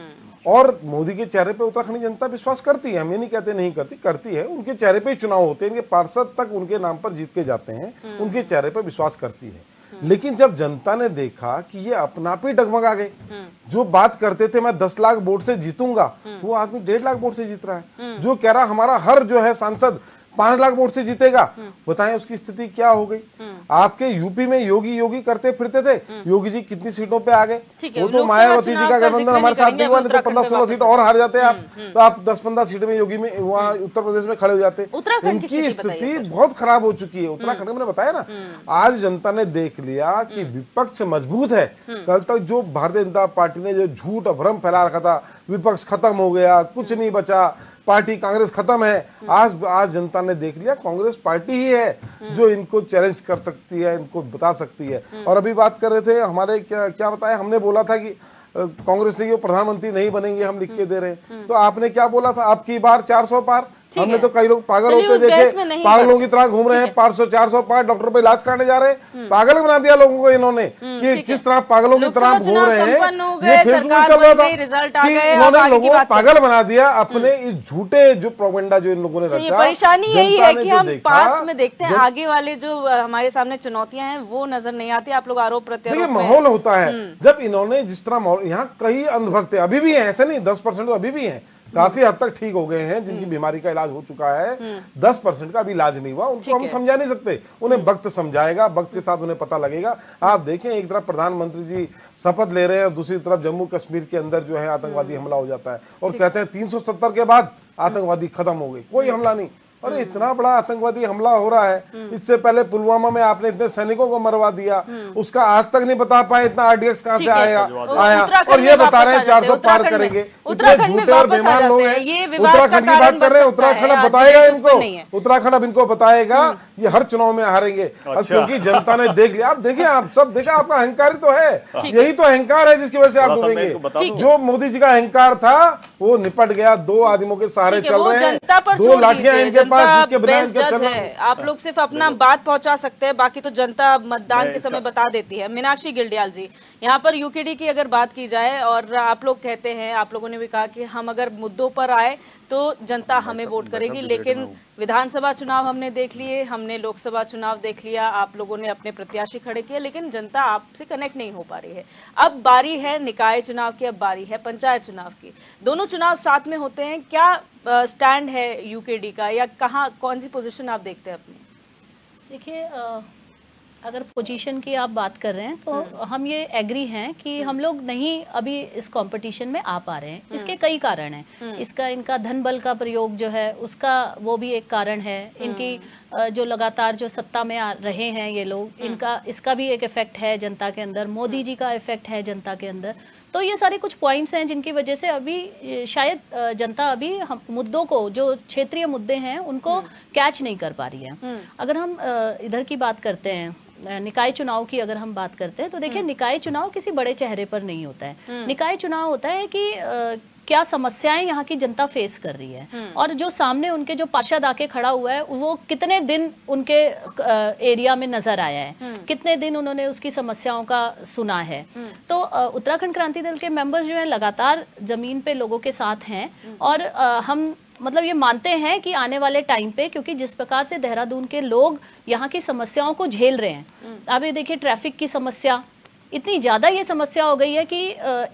D: और मोदी के चेहरे पे उत्तराखंड की जनता विश्वास करती है। हम ये नहीं कहते नहीं करती, करती है। उनके चेहरे पे ही चुनाव होते हैं, इनके पार्षद तक उनके नाम पर जीत के जाते हैं, उनके चेहरे पे विश्वास करती है। लेकिन जब जनता ने देखा कि ये अपना आप ही डगमगा गए, जो बात करते थे मैं 10 लाख वोट से जीतूंगा, वो आदमी 1.5 लाख वोट से जीत रहा है। जो कह रहा हमारा हर जो है सांसद 5 लाख वोट से जीतेगा, बताएं उसकी स्थिति क्या हो गई। आपके यूपी में योगी करते फिरते थे, योगी जी कितनी सीटों पे आ गए। वो तो मायावती जी का गठबंधन हमारे साथ नहीं हुआ, नहीं तो 15-16 सीट और हार जाते आप, तो आप 10-15 सीट में योगी में वहाँ उत्तर प्रदेश में खड़े हो जाते। इनकी स्थिति बहुत खराब हो चुकी है। उत्तराखंड में मैंने बताया ना, आज जनता ने देख लिया कि विपक्ष मजबूत है। कल तक जो भारतीय जनता पार्टी ने जो झूठ और भ्रम फैला रखा था, विपक्ष खत्म हो गया, कुछ नहीं बचा, पार्टी कांग्रेस खत्म है, आज जनता ने देख लिया कांग्रेस पार्टी ही है जो इनको चैलेंज कर सकती है, इनको बता सकती है। और अभी बात कर रहे थे हमारे क्या बताया, हमने बोला था कि कांग्रेस ने प्रधानमंत्री नहीं बनेंगे, हम लिख के दे रहे हैं। तो आपने क्या बोला था, अब की बार 400 पार। हमने तो कई लोग पागल होते देखे, पागलों की तरह घूम रहे हैं, 500-400 पार डॉक्टर पे इलाज कराने जा रहे हैं। पागल बना दिया लोगों को इन्होंने कि किस तरह पागलों की तरह घूम रहे हैं। ये फेसबुक में चल रहा था कि इन्होंने लोगों को पागल बना दिया अपने इस झूठे जो प्रोपेगेंडा जो इन लोगों ने रचा।
A: परेशानी यही है कि हम पास में देखते हैं, आगे वाले जो हमारे सामने चुनौतियां हैं वो नजर नहीं आती। आप लोग आरोप प्रत्यारोप
D: देखिए माहौल होता है जब इन्होंने जिस तरह, यहाँ कई अंधभक्त है अभी भी है, ऐसे नहीं 10% तो अभी भी है, काफी हद तक ठीक हो गए हैं जिनकी बीमारी का इलाज हो चुका है। 10% का अभी इलाज नहीं हुआ, उनको हम समझा नहीं सकते, उन्हें वक्त समझाएगा, वक्त के साथ उन्हें पता लगेगा। आप देखें एक तरफ प्रधानमंत्री जी शपथ ले रहे हैं और दूसरी तरफ जम्मू कश्मीर के अंदर जो है आतंकवादी हमला हो जाता है और कहते हैं 370 के बाद आतंकवादी खत्म हो गए, कोई हमला नहीं। अरे इतना बड़ा आतंकवादी हमला हो रहा है, इससे पहले पुलवामा में आपने इतने सैनिकों को मरवा दिया, उसका आज तक नहीं बता पाए इतना आरडीएक्स कहां से आया, और ये बता रहे हैं 400 पार करेंगे। इतने झूठे और बेईमान लोग हैं। उत्तराखंड की बात कर रहे हैं, उत्तराखंड बताएगा इनको, उत्तराखंड अब इनको बताएगा ये हर चुनाव में हारेंगे, क्योंकि जनता ने देख लिया। आप देखिए, आप सब देखा, आपका अहंकार तो है, यही तो अहंकार है जिसकी वजह से आप डूबेंगे। जो मोदी जी का अहंकार था वो निपट गया, 2 आदमियों के सहारे चल रहे हैं, 2 लाठियां इनके
A: जज है। आप लोग सिर्फ अपना बात पहुंचा सकते हैं, बाकी तो जनता मतदान के समय बता देती है। मीनाक्षी गिल्डियाल जी, यहाँ पर यूकेडी की अगर बात की जाए, और आप लोग कहते हैं, आप लोगों ने भी कहा कि हम अगर मुद्दों पर आए तो जनता हमें वोट करेगी, लेकिन विधानसभा चुनाव हमने देख लिए, हमने लोकसभा चुनाव देख लिया, आप लोगों ने अपने प्रत्याशी खड़े किए, लेकिन जनता आपसे कनेक्ट नहीं हो पा रही है। अब बारी है निकाय चुनाव की, अब बारी है पंचायत चुनाव की। दोनों चुनाव साथ में होते हैं, क्या स्टैंड है यूकेडी का, या कहाँ कौन सी पोजीशन आप देखते हैं अपनी?
E: देखिए, अगर पोजीशन की आप बात कर रहे हैं तो हम ये एग्री हैं कि हम लोग नहीं अभी इस कंपटीशन में आ पा रहे हैं। इसके कई कारण हैं। इनका धन बल का प्रयोग जो है उसका वो भी एक कारण है। इनकी जो लगातार जो सत्ता में आ रहे हैं ये लोग, इसका भी एक इफेक्ट है जनता के अंदर। मोदी जी का इफेक्ट है जनता के अंदर। तो ये सारे कुछ पॉइंट्स हैं जिनकी वजह से अभी शायद जनता अभी हम मुद्दों को, जो क्षेत्रीय मुद्दे हैं, उनको कैच नहीं कर पा रही है। अगर हम इधर की बात करते हैं, निकाय चुनाव की अगर हम बात करते हैं, तो देखिए निकाय चुनाव किसी बड़े चेहरे पर नहीं होता है। निकाय चुनाव होता है कि क्या समस्याएं यहाँ की जनता फेस कर रही है, और जो सामने उनके जो पार्षद आके खड़ा हुआ है वो कितने दिन उनके एरिया में नजर आया है, कितने दिन उन्होंने उसकी समस्याओं का सुना है। तो उत्तराखंड क्रांति दल के मेंबर्स जो है लगातार जमीन पे लोगों के साथ हैं, और हम मतलब ये मानते हैं कि आने वाले टाइम पे, क्योंकि जिस प्रकार से देहरादून के लोग यहाँ की समस्याओं को झेल रहे हैं, अब ये देखिए ट्रैफिक की समस्या, इतनी ज्यादा ये समस्या हो गई है कि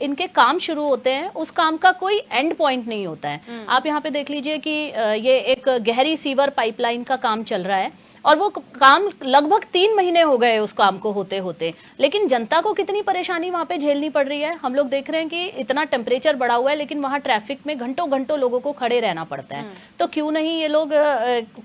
E: इनके काम शुरू होते हैं, उस काम का कोई एंड पॉइंट नहीं होता है। आप यहाँ पे देख लीजिए कि ये एक गहरी सीवर पाइपलाइन का काम चल रहा है, और वो काम लगभग 3 महीने हो गए उस काम को होते होते, लेकिन जनता को कितनी परेशानी वहां पे झेलनी पड़ रही है। हम लोग देख रहे हैं कि इतना टेम्परेचर बढ़ा हुआ है, लेकिन वहां ट्रैफिक में घंटों घंटों लोगों को खड़े रहना पड़ता है। तो क्यों नहीं ये लोग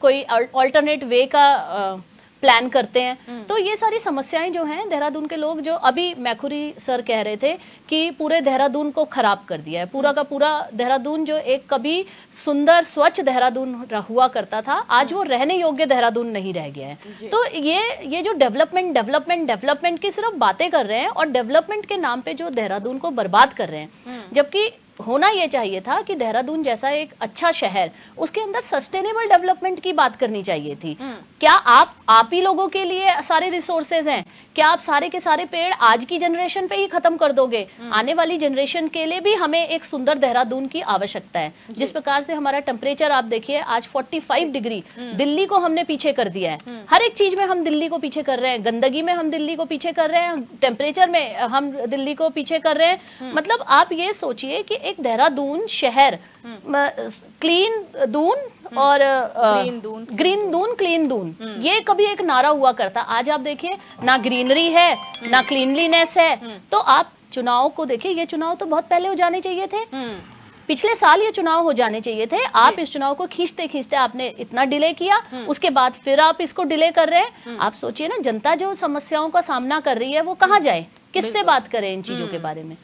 E: कोई ऑल्टरनेट वे का प्लान करते हैं। तो ये सारी समस्याएं जो हैं, देहरादून के लोग, जो अभी मैखुरी सर कह रहे थे कि पूरे देहरादून को खराब कर दिया है, पूरा का पूरा देहरादून जो एक कभी सुंदर स्वच्छ देहरादून हुआ करता था, आज वो रहने योग्य देहरादून नहीं रह गया है। तो ये जो डेवलपमेंट की सिर्फ बातें कर रहे हैं, और डेवलपमेंट के नाम पे जो देहरादून को बर्बाद कर रहे हैं, जबकि होना यह चाहिए था कि देहरादून जैसा एक अच्छा शहर, उसके अंदर सस्टेनेबल डेवलपमेंट की बात करनी चाहिए थी। क्या आप ही लोगों के लिए सारे रिसोर्सेज हैं? क्या आप सारे के सारे पेड़ आज की जनरेशन पे ही खत्म कर दोगे? आने वाली जनरेशन के लिए भी हमें एक सुंदर देहरादून की आवश्यकता है। जिस प्रकार से हमारा टेम्परेचर आप देखिए आज 45 डिग्री, दिल्ली को हमने पीछे कर दिया है। हर एक चीज में हम दिल्ली को पीछे कर रहे हैं, गंदगी में हम दिल्ली को पीछे कर रहे हैं, टेम्परेचर में हम दिल्ली को पीछे कर रहे हैं। मतलब आप ये सोचिए कि एक देहरादून शहर क्लीन दून और ग्रीन दून क्लीन दून, ये कभी एक नारा हुआ करता। आज आप देखिए ना ग्रीनरी है ना क्लीनलीनेस है। तो आप चुनाव को देखिए, ये चुनाव तो बहुत पहले हो जाने चाहिए थे, पिछले साल ये चुनाव हो जाने चाहिए थे। आप इस चुनाव को खींचते खींचते आपने इतना डिले किया, उसके बाद फिर आप इसको डिले कर रहे हैं। आप सोचिए ना, जनता जो समस्याओं का सामना कर रही है वो कहाँ जाए, किससे बात करें इन चीजों के बारे में?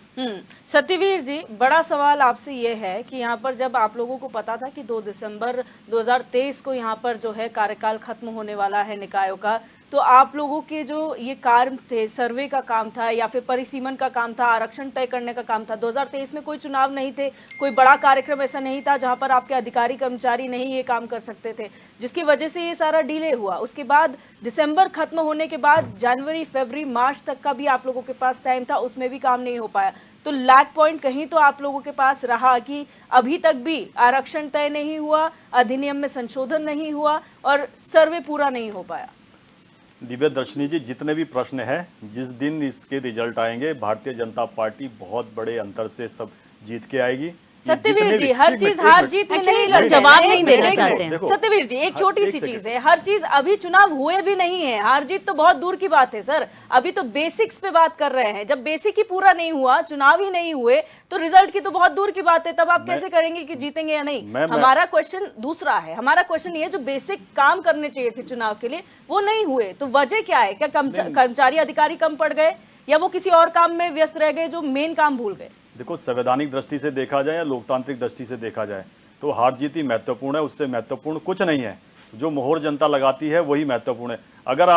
A: सत्यवीर जी, बड़ा सवाल आपसे ये है कि यहाँ पर जब आप लोगों को पता था कि 2 दिसंबर 2023 को यहाँ पर जो है कार्यकाल खत्म होने वाला है निकायों का, तो आप लोगों के जो ये कार्य थे, सर्वे का काम था या फिर परिसीमन का काम था, आरक्षण तय करने का काम था, 2023 में कोई चुनाव नहीं थे, कोई बड़ा कार्यक्रम ऐसा नहीं था जहां पर आपके अधिकारी कर्मचारी नहीं ये काम कर सकते थे, जिसकी वजह से ये सारा डिले हुआ। उसके बाद दिसंबर खत्म होने के बाद जनवरी, फरवरी, मार्च तक का भी आप लोगों के पास टाइम था, उसमें भी काम नहीं हो पाया। तो लैग पॉइंट कहीं तो आप लोगों के पास रहा कि अभी तक भी आरक्षण तय नहीं हुआ, अधिनियम में संशोधन नहीं हुआ और सर्वे पूरा नहीं हो पाया।
C: दिव्य दर्शनी जी, जितने भी प्रश्न हैं, जिस दिन इसके रिजल्ट आएंगे भारतीय जनता पार्टी बहुत बड़े अंतर से सब जीत के आएगी।
A: सत्यवीर जी, हर चीज हार जीत में नहीं लड़,
E: जवाब नहीं देना चाहते हैं।
A: सत्यवीर जी, एक छोटी सी चीज है, हर चीज अभी चुनाव हुए भी नहीं है, हार जीत तो बहुत दूर की बात है सर। अभी तो बेसिक्स पे बात कर रहे हैं। जब बेसिक ही पूरा नहीं हुआ, चुनाव ही नहीं हुए, तो रिजल्ट की तो बहुत दूर की बात है। तब आप कैसे करेंगे कि जीतेंगे या नहीं? हमारा क्वेश्चन दूसरा है। हमारा क्वेश्चन ये, जो बेसिक काम करने चाहिए थे चुनाव के लिए वो नहीं हुए, तो वजह क्या है? क्या कर्मचारी अधिकारी कम पड़ गए या वो किसी और काम में व्यस्त रह गए जो मेन काम भूल गए?
C: देखो, संवैधानिक दृष्टि से देखा जाए या लोकतांत्रिक दृष्टि से देखा जाए तो हार जीत ही महत्वपूर्ण है, उससे महत्वपूर्ण कुछ नहीं है। जो मोहर जनता लगाती है वही महत्वपूर्ण है। अगर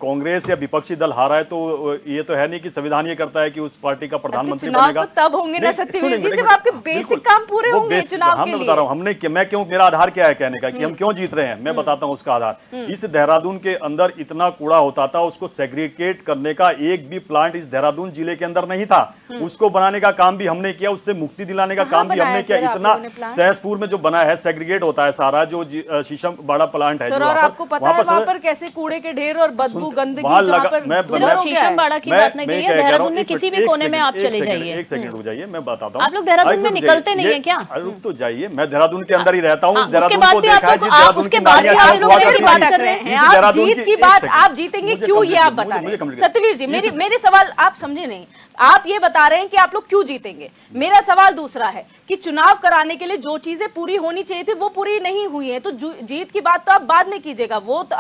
C: कांग्रेस या विपक्षी दल हारा है तो ये तो है नहीं कि संविधान ये करता है कि उस पार्टी का प्रधानमंत्री बनेगा।
A: तो तब होंगे ना सत्यवीर जी, जब आपके बेसिक काम पूरे होंगे चुनाव के लिए।
C: बता रहा हूँ मैं क्यों, मेरा आधार क्या है कहने का कि हम क्यों जीत रहे हैं, मैं बताता हूँ उसका आधार। इस देहरादून के अंदर इतना कूड़ा होता था, उसको सेग्रीगेट करने का एक भी प्लांट इस देहरादून जिले के अंदर नहीं था। उसको बनाने का काम भी हमने किया, उससे मुक्ति दिलाने का काम भी हमने किया। इतना सहसपुर में जो बना है, सेग्रीगेट होता है सारा, जो शीशम बड़ा प्लांट है।
A: आपको पता है वहाँ पर कैसे कूड़े के ढेर और बदबू गंदगी,
E: शीशम बाड़ा की बात नहीं कही है। देहरादून में किसी भी कोने में आप चले जाइए।
C: एक सेकंड रुक जाइए, मैं बताता हूँ।
E: आप लोग देहरादून में निकलते नहीं है क्या?
C: रुक तो जाइए, मैं देहरादून के अंदर ही रहता हूँ। देहरादून को
E: देखा है, जिस देहरादून की
A: बात कर रहे हैं आप, जीत की बात, आप जीतेंगे क्यों ये आप बता रहे हैं। सत्यवीर जी, मेरे सवाल आप समझे नहीं। आप ये बता रहे हैं कि आप लोग क्यों जीतेंगे, मेरा सवाल दूसरा है कि चुनाव कराने के लिए जो चीजें पूरी होनी चाहिए थी वो पूरी नहीं हुई है। तो जीत की बात तो आप बाद में कीजिएगा, वो तो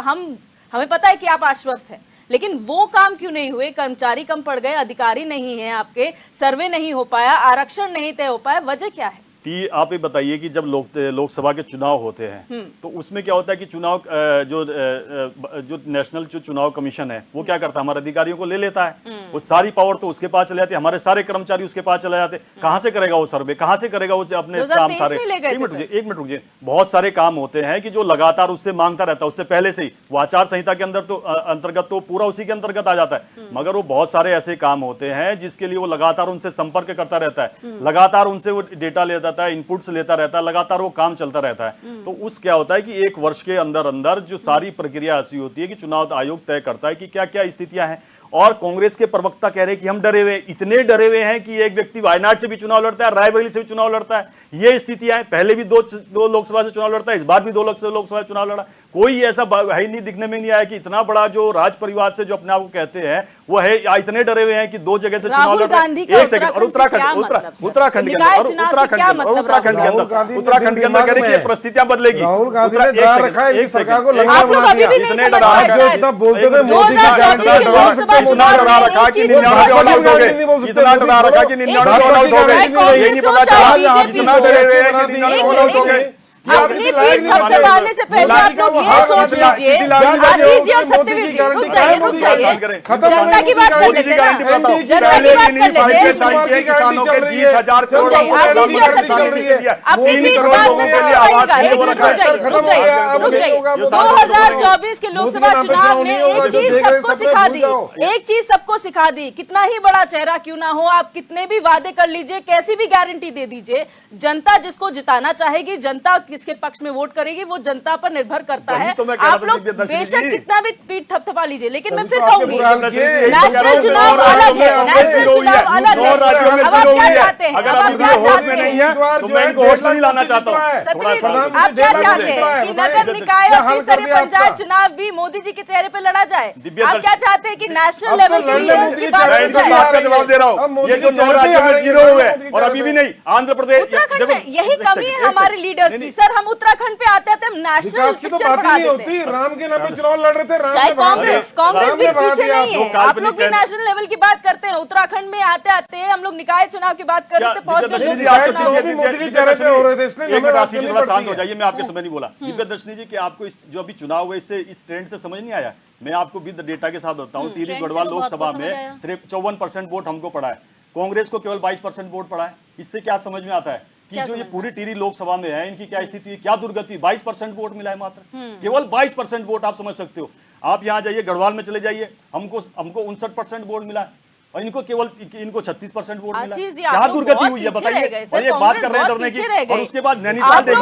A: हमें पता है कि आप आश्वस्त हैं, लेकिन वो काम क्यों नहीं हुए? कर्मचारी कम पड़ गए, अधिकारी नहीं है आपके, सर्वे नहीं हो पाया, आरक्षण नहीं तय हो पाया, वजह क्या है?
C: आप ये बताइए कि जब लोकसभा के चुनाव होते हैं तो उसमें क्या होता है कि चुनाव जो नेशनल जो चुनाव कमीशन है वो क्या करता है, हमारे अधिकारियों को ले लेता है। वो सारी पावर तो उसके पास चले जाती है, हमारे सारे कर्मचारी उसके पास चले जाते। कहां से करेगा वो सर्वे, कहां से करेगा वो अपने काम सारे? एक मिनट रुकिए, बहुत सारे काम होते हैं कि जो लगातार उससे मांगता रहता है, उससे पहले से ही वो आचार संहिता के अंदर तो अंतर्गत तो पूरा उसी के अंतर्गत आ जाता है। मगर वो बहुत सारे ऐसे काम होते हैं जिसके लिए वो लगातार उनसे संपर्क करता रहता है, लगातार उनसे वो डेटा लेता है, इनपुट्स लेता रहता है, लगातार वो काम चलता रहता है। तो उस क्या होता है कि एक वर्ष के अंदर अंदर जो सारी प्रक्रिया ऐसी होती है कि चुनाव आयोग तय करता है कि क्या क्या स्थितियां हैं। और कांग्रेस के प्रवक्ता कह रहे हैं कि हम डरे हुए, इतने डरे हुए हैं कि एक व्यक्ति वायनाड से भी चुनाव लड़ता है, रायबरेली से भी चुनाव लड़ता है। ये स्थितियां हैं। पहले भी दो लोकसभा से चुनाव लड़ता है, इस बार भी 2 लोकसभा चुनाव लड़ा। कोई ऐसा है नहीं, दिखने में नहीं आया कि इतना बड़ा जो राज परिवार से जो अपने आप को कहते हैं वो है, इतने डरे हुए हैं कि 2 जगह से चुनाव लड़ रहे हैं। एक सेकंड, और उत्तराखंड के अंदर उत्तराखंड के अंदर कह रहे हैं परिस्थितियां बदलेगी।
D: राहुल गांधी ने डरा रखा है सरकार को,
C: इतने डरा रखा
D: बोलते थे मोदी
C: इतना डरा रखा कि 99 ऑल आउट हो गए, इतना डरा रखा कि 99 ऑल आउट हो गए। ये नहीं पता चला इतना डरे हुए हैं कि 99 ऑल आउट हो गए।
A: अपनी पीठ थपथपाने से पहले आप लोग ये सोच लीजिए, आशीष जी और सत्यवीर जी, रुक जाइए, जनता की बात कर लेते हैं ना, जनता की बात कर लेते हैं।
C: किसानों के 20,000 करोड़
A: आशीष जी और सत्यवीर जी, अपनी पीठ बाद में रुक जाइए। 2024 के लोकसभा चुनाव ने एक चीज सबको सिखा दी, एक चीज सबको सिखा दी, कितना ही बड़ा चेहरा क्यों ना हो, आप कितने भी वादे कर लीजिए, कैसी भी गारंटी दे दीजिए, जनता जिसको जिताना चाहेगी, जनता किसके पक्ष में वोट करेगी, वो जनता पर निर्भर करता है। आप लोग बेशक कितना भी पीठ थपथपा लीजिए, लेकिन मैं फिर कहूंगी नेशनल चुनाव अलग है, नेशनल चुनाव अलग है। अब आप क्या चाहते हैं?
C: अगर आप होश में नहीं है तो मैं इनको होश में नहीं लाना चाहता हूँ।
A: आप क्या चाहते हैं कि नगर निकाय और त्रिस्तरीय पंचायत चुनाव भी मोदी जी के चेहरे पे लड़ा जाए? आप क्या चाहते हैं कि नेशनल लेवल के लीडर्स की बात
C: मैं इनका बात का जवाब दे रहा हूँ। ये जो 9 राज्यों में 0 हुए और अभी भी नहीं, आंध्र प्रदेश,
A: उत्तराखंड में यही कमी है हमारे लीडर्स की। सर हम उत्तराखंड पे आते आते हम नेशनल पिक्चर बढ़ा देते हैं।
D: राम के नाम पे चुनाव लड़ रहे थे,
A: चाहे कांग्रेस भी पीछे नहीं है, आप लोग भी नेशनल लेवल की बात करते हैं। उत्तराखंड में आते आते हम लोग निकाय चुनाव की बात कर रहे थे, पहुंच गए
D: मोदी के चेहरे पे हो रहे थे, इसलिए
C: शांत हो जाइए, मैं आपके समय नहीं बोला। दिव्यदर्शनी जी कि आपको इस जो अभी चुनाव हुए इससे इस ट्रेंड से समझ नहीं आया? मैं आपको विद डेटा के साथ बताता हूँ, टिहरी गढ़वाल लोकसभा में 54% वोट हमको पड़ा है, कांग्रेस को केवल 22% वोट पड़ा है। इससे क्या समझ में आता है कि जो ये पूरी टिहरी लोकसभा में है इनकी क्या स्थिति है, क्या दुर्गति? 22% वोट मिला है मात्र, केवल 22% वोट। आप समझ सकते हो। आप यहाँ जाइए, गढ़वाल में चले जाइए, हमको 59% वोट मिला है और इनको केवल 36% वोट मिला। क्या दुर्गति हुई है बताइए? और ये बात कर रहे हैं डरने की, और उसके बाद नैनीताल देख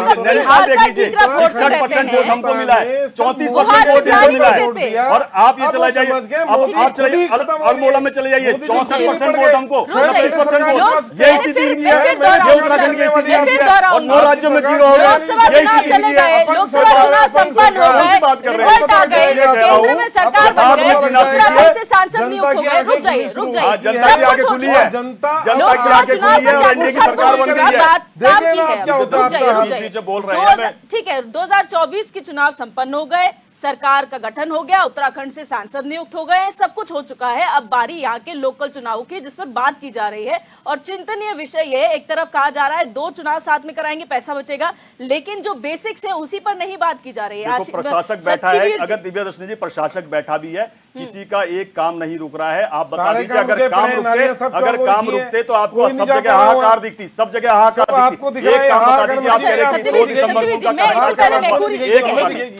C: लीजिए, 61% वोट हमको मिला है, 34% वोट हमको मिला है। और आप ये चला जाइए, आप चले अल्मोड़ा में चले जाइए, 64% वोट हमको, 29% वोट। ये स्थिति है, ये उत्तराखंड की स्थिति है और 9 राज्यों में 0 हो गया। ये स्थिति है,
A: लोकसभा चुनाव संपन्न हो गए, रिजल्ट आ गए, केंद्र में सरकार बन गई, उत्तराखंड से सांसद नियुक्त हो गए। रुक जाइए, रुक जाइए,
C: जनता की आंखें खुली है, जनता की आंखें खुली है और एनडीए की सरकार बन गई है। बोल रहे हैं
A: ठीक है, 2024 के चुनाव संपन्न हो गए, सरकार का गठन हो गया, उत्तराखंड से सांसद नियुक्त हो गए, सब कुछ हो चुका है। अब बारी यहाँ के लोकल चुनाव की, जिस पर बात की जा रही है और चिंतनीय विषय ये, एक तरफ कहा जा रहा है 2 चुनाव साथ में कराएंगे, पैसा बचेगा, लेकिन जो बेसिक्स है उसी पर नहीं बात की जा रही है।
C: प्रशासक बैठा है, अगर दिव्यदर्शनी जी प्रशासक बैठा भी है, किसी का एक काम नहीं रुक रहा है। आप बता दीजिए, अगर काम रुकते तो आपको सब जगह हाहाकार दिखती, सब जगह हाहाकार दिखती। एक काम बता दीजिए, आप कह रहे हैं कि 2 दिसंबर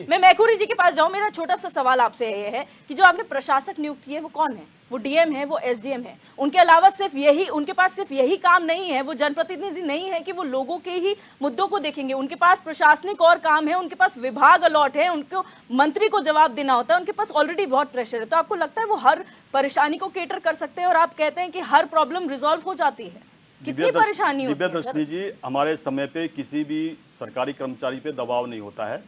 A: मैं मैखुरी जी के पास जाऊं, मेरा छोटा सा सवाल आपसे ये है कि जो आपने प्रशासक नियुक्त किए वो कौन है? वो डीएम है, वो एसडीएम है, उनके अलावा सिर्फ यही, उनके पास सिर्फ यही काम नहीं है, वो जनप्रतिनिधि नहीं है कि वो लोगों के ही मुद्दों को देखेंगे, उनके पास प्रशासनिक और काम है, उनके पास विभाग अलॉट है, उनको मंत्री को जवाब देना होता है, उनके पास ऑलरेडी बहुत प्रेशर है। तो आपको लगता है वो हर परेशानी को केटर कर सकते हैं और आप कहते हैं कि हर प्रॉब्लम रिजॉल्व हो जाती है? कितनी परेशानी होती है?
C: दिव्यदर्शनी जी, हमारे समय पे किसी भी सरकारी कर्मचारी पे दबाव नहीं होता है,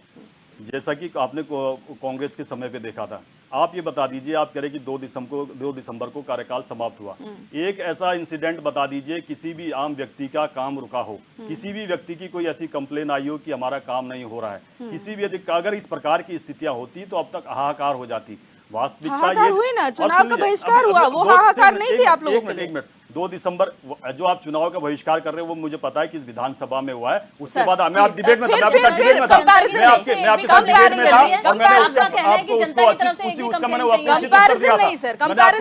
C: जैसा कि आपने कांग्रेस के समय पे देखा था। आप ये बता दीजिए, आप कह रहे कि 2 दिसंबर को कार्यकाल समाप्त हुआ, एक ऐसा इंसिडेंट बता दीजिए किसी भी आम व्यक्ति का काम रुका हो, किसी भी व्यक्ति की कोई ऐसी कंप्लेन आई हो कि हमारा काम नहीं हो रहा है, किसी भी अगर इस प्रकार की स्थितियां होती तो अब तक हाहाकार हो जाती। वास्तविकता ये
A: हुई ना, चुनाव का बहिष्कार हुआ, वो हाहाकार नहीं थी आप लोगों के लिए।
C: 1 मिनट, 2 दिसंबर जो आप चुनाव का बहिष्कार कर रहे हो वो मुझे पता है कि इस विधानसभा में हुआ है। उसके बाद मैं आप डिबेट में था, मैं आपके साथ डिबेट में था, मैं आपके साथ डिबेट में था और मैंने आपको उसको उसका मैंने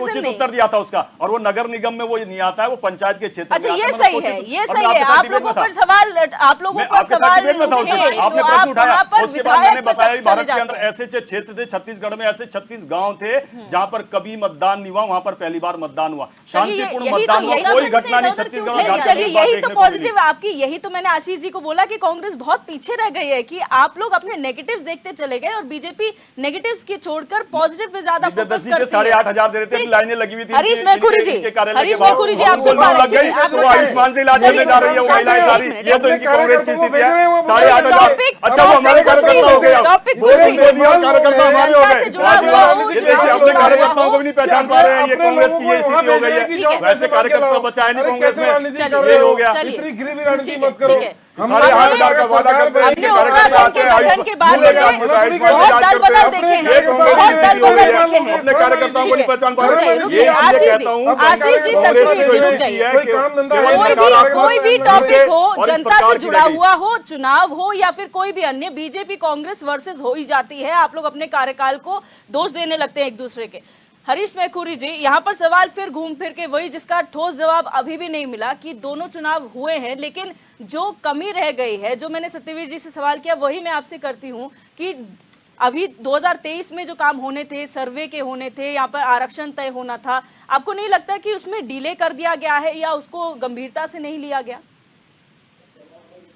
C: उचित उत्तर दिया था उसका। और वो नगर निगम में वो नहीं आता है, वो पंचायत के क्षेत्र में।
A: अच्छा, ये सही है, ये सही है। आप लोगों पर सवाल
C: आपने प्रश्न उठाया, उसके बाद मैंने बताया भारत के अंदर ऐसे क्षेत्र थे, छत्तीसगढ़ में ऐसे 36 गांव थे जहां पर कभी मतदान नहीं हुआ, वहां पर पहली बार मतदान हुआ, शांतिपूर्ण मतदान, कोई घटना नहीं छत्तीसगढ़।
A: चलिए, यही तो पॉजिटिव आपकी, यही तो मैंने आशीष जी को बोला कि कांग्रेस बहुत पीछे रह गई है, कि आप लोग अपने नेगेटिव्स देखते चले गए और बीजेपी नेगेटिव्स की छोड़कर पॉजिटिव पे ज्यादा फोकस करती है।
C: 8,500 दे रहे थे, लाइनें लगी हुई थी।
A: हरीश मैखुरी जी, आप सुन पा रहे हैं?
C: आयुष्मान से इलाज होने जा रही है वो महिलाएं सारी, ये तो इनकी कांग्रेस की स्थिति है। 8,500, अच्छा वो हमारे कार्यकर्ता हो गया, कार्यकर्ता हमारे हो गए, कार्यकर्ताओं को भी नहीं पहचान पा रहे हैं, ये कांग्रेस की ये स्थिति हो गई है। वैसे कार्यकर्ता बचाया नहीं कांग्रेस में,
A: चलिए,
C: ये हो गया।
A: चलिए।
D: इतनी गिरी भी राजनीति
A: ठीक है,
D: मत करो।
A: ठीक है।
D: हमारे
C: सारे
D: यहाँ
C: 8,000 का वादा करते हैं,
A: अपने
C: कार्यकर्ता
A: उत्तराखंड के
C: आते हैं,
A: गठन के बाद
C: भूल
A: से
C: जाते हैं,
A: बहुत
C: इजाजत
A: दल
C: करते
A: बदल
C: हैं।
A: देखे
C: ये
A: हैं,
C: कांग्रेस
A: बहुत
C: की
A: दल
C: हो
A: बदल
C: गई है,
A: देखे हैं।
C: अपने कार्यकर्ताओं को नहीं पहचान पा
A: रुकिए,
C: रहे।
A: रुकिए,
C: ये
A: आशीष
C: इसलिए
A: जी,
C: कहता हूँ
A: आशीष जी,
C: कांग्रेस
A: सतवीर जी,
C: ने
A: रुक
C: जो
A: जाइए।
C: किया है
D: कोई
C: कि
D: काम धंधा
C: केवल
D: है,
A: कोई भी टॉपिक हो,
C: और इस
A: जनता से
C: प्रकार की
A: जुड़ा
C: लगी।
A: हुआ हो, चुनाव हो या फिर कोई भी अन्य, बीजेपी कांग्रेस वर्सेस हो ही जाती है। आप लोग अपने कार्यकाल को दोष देने लगते हैं एक दूसरे के। हरीश मैखुरी जी, यहाँ पर सवाल फिर घूम फिर के वही जिसका ठोस जवाब अभी भी नहीं मिला कि दोनों चुनाव हुए हैं, लेकिन जो कमी रह गई है, जो मैंने सत्यवीर जी से सवाल किया वही मैं आपसे करती हूँ कि अभी 2023 में जो काम होने थे, सर्वे के होने थे, यहाँ पर आरक्षण तय होना था, आपको नहीं लगता कि उसमें डिले कर दिया गया है या उसको गंभीरता से नहीं लिया गया?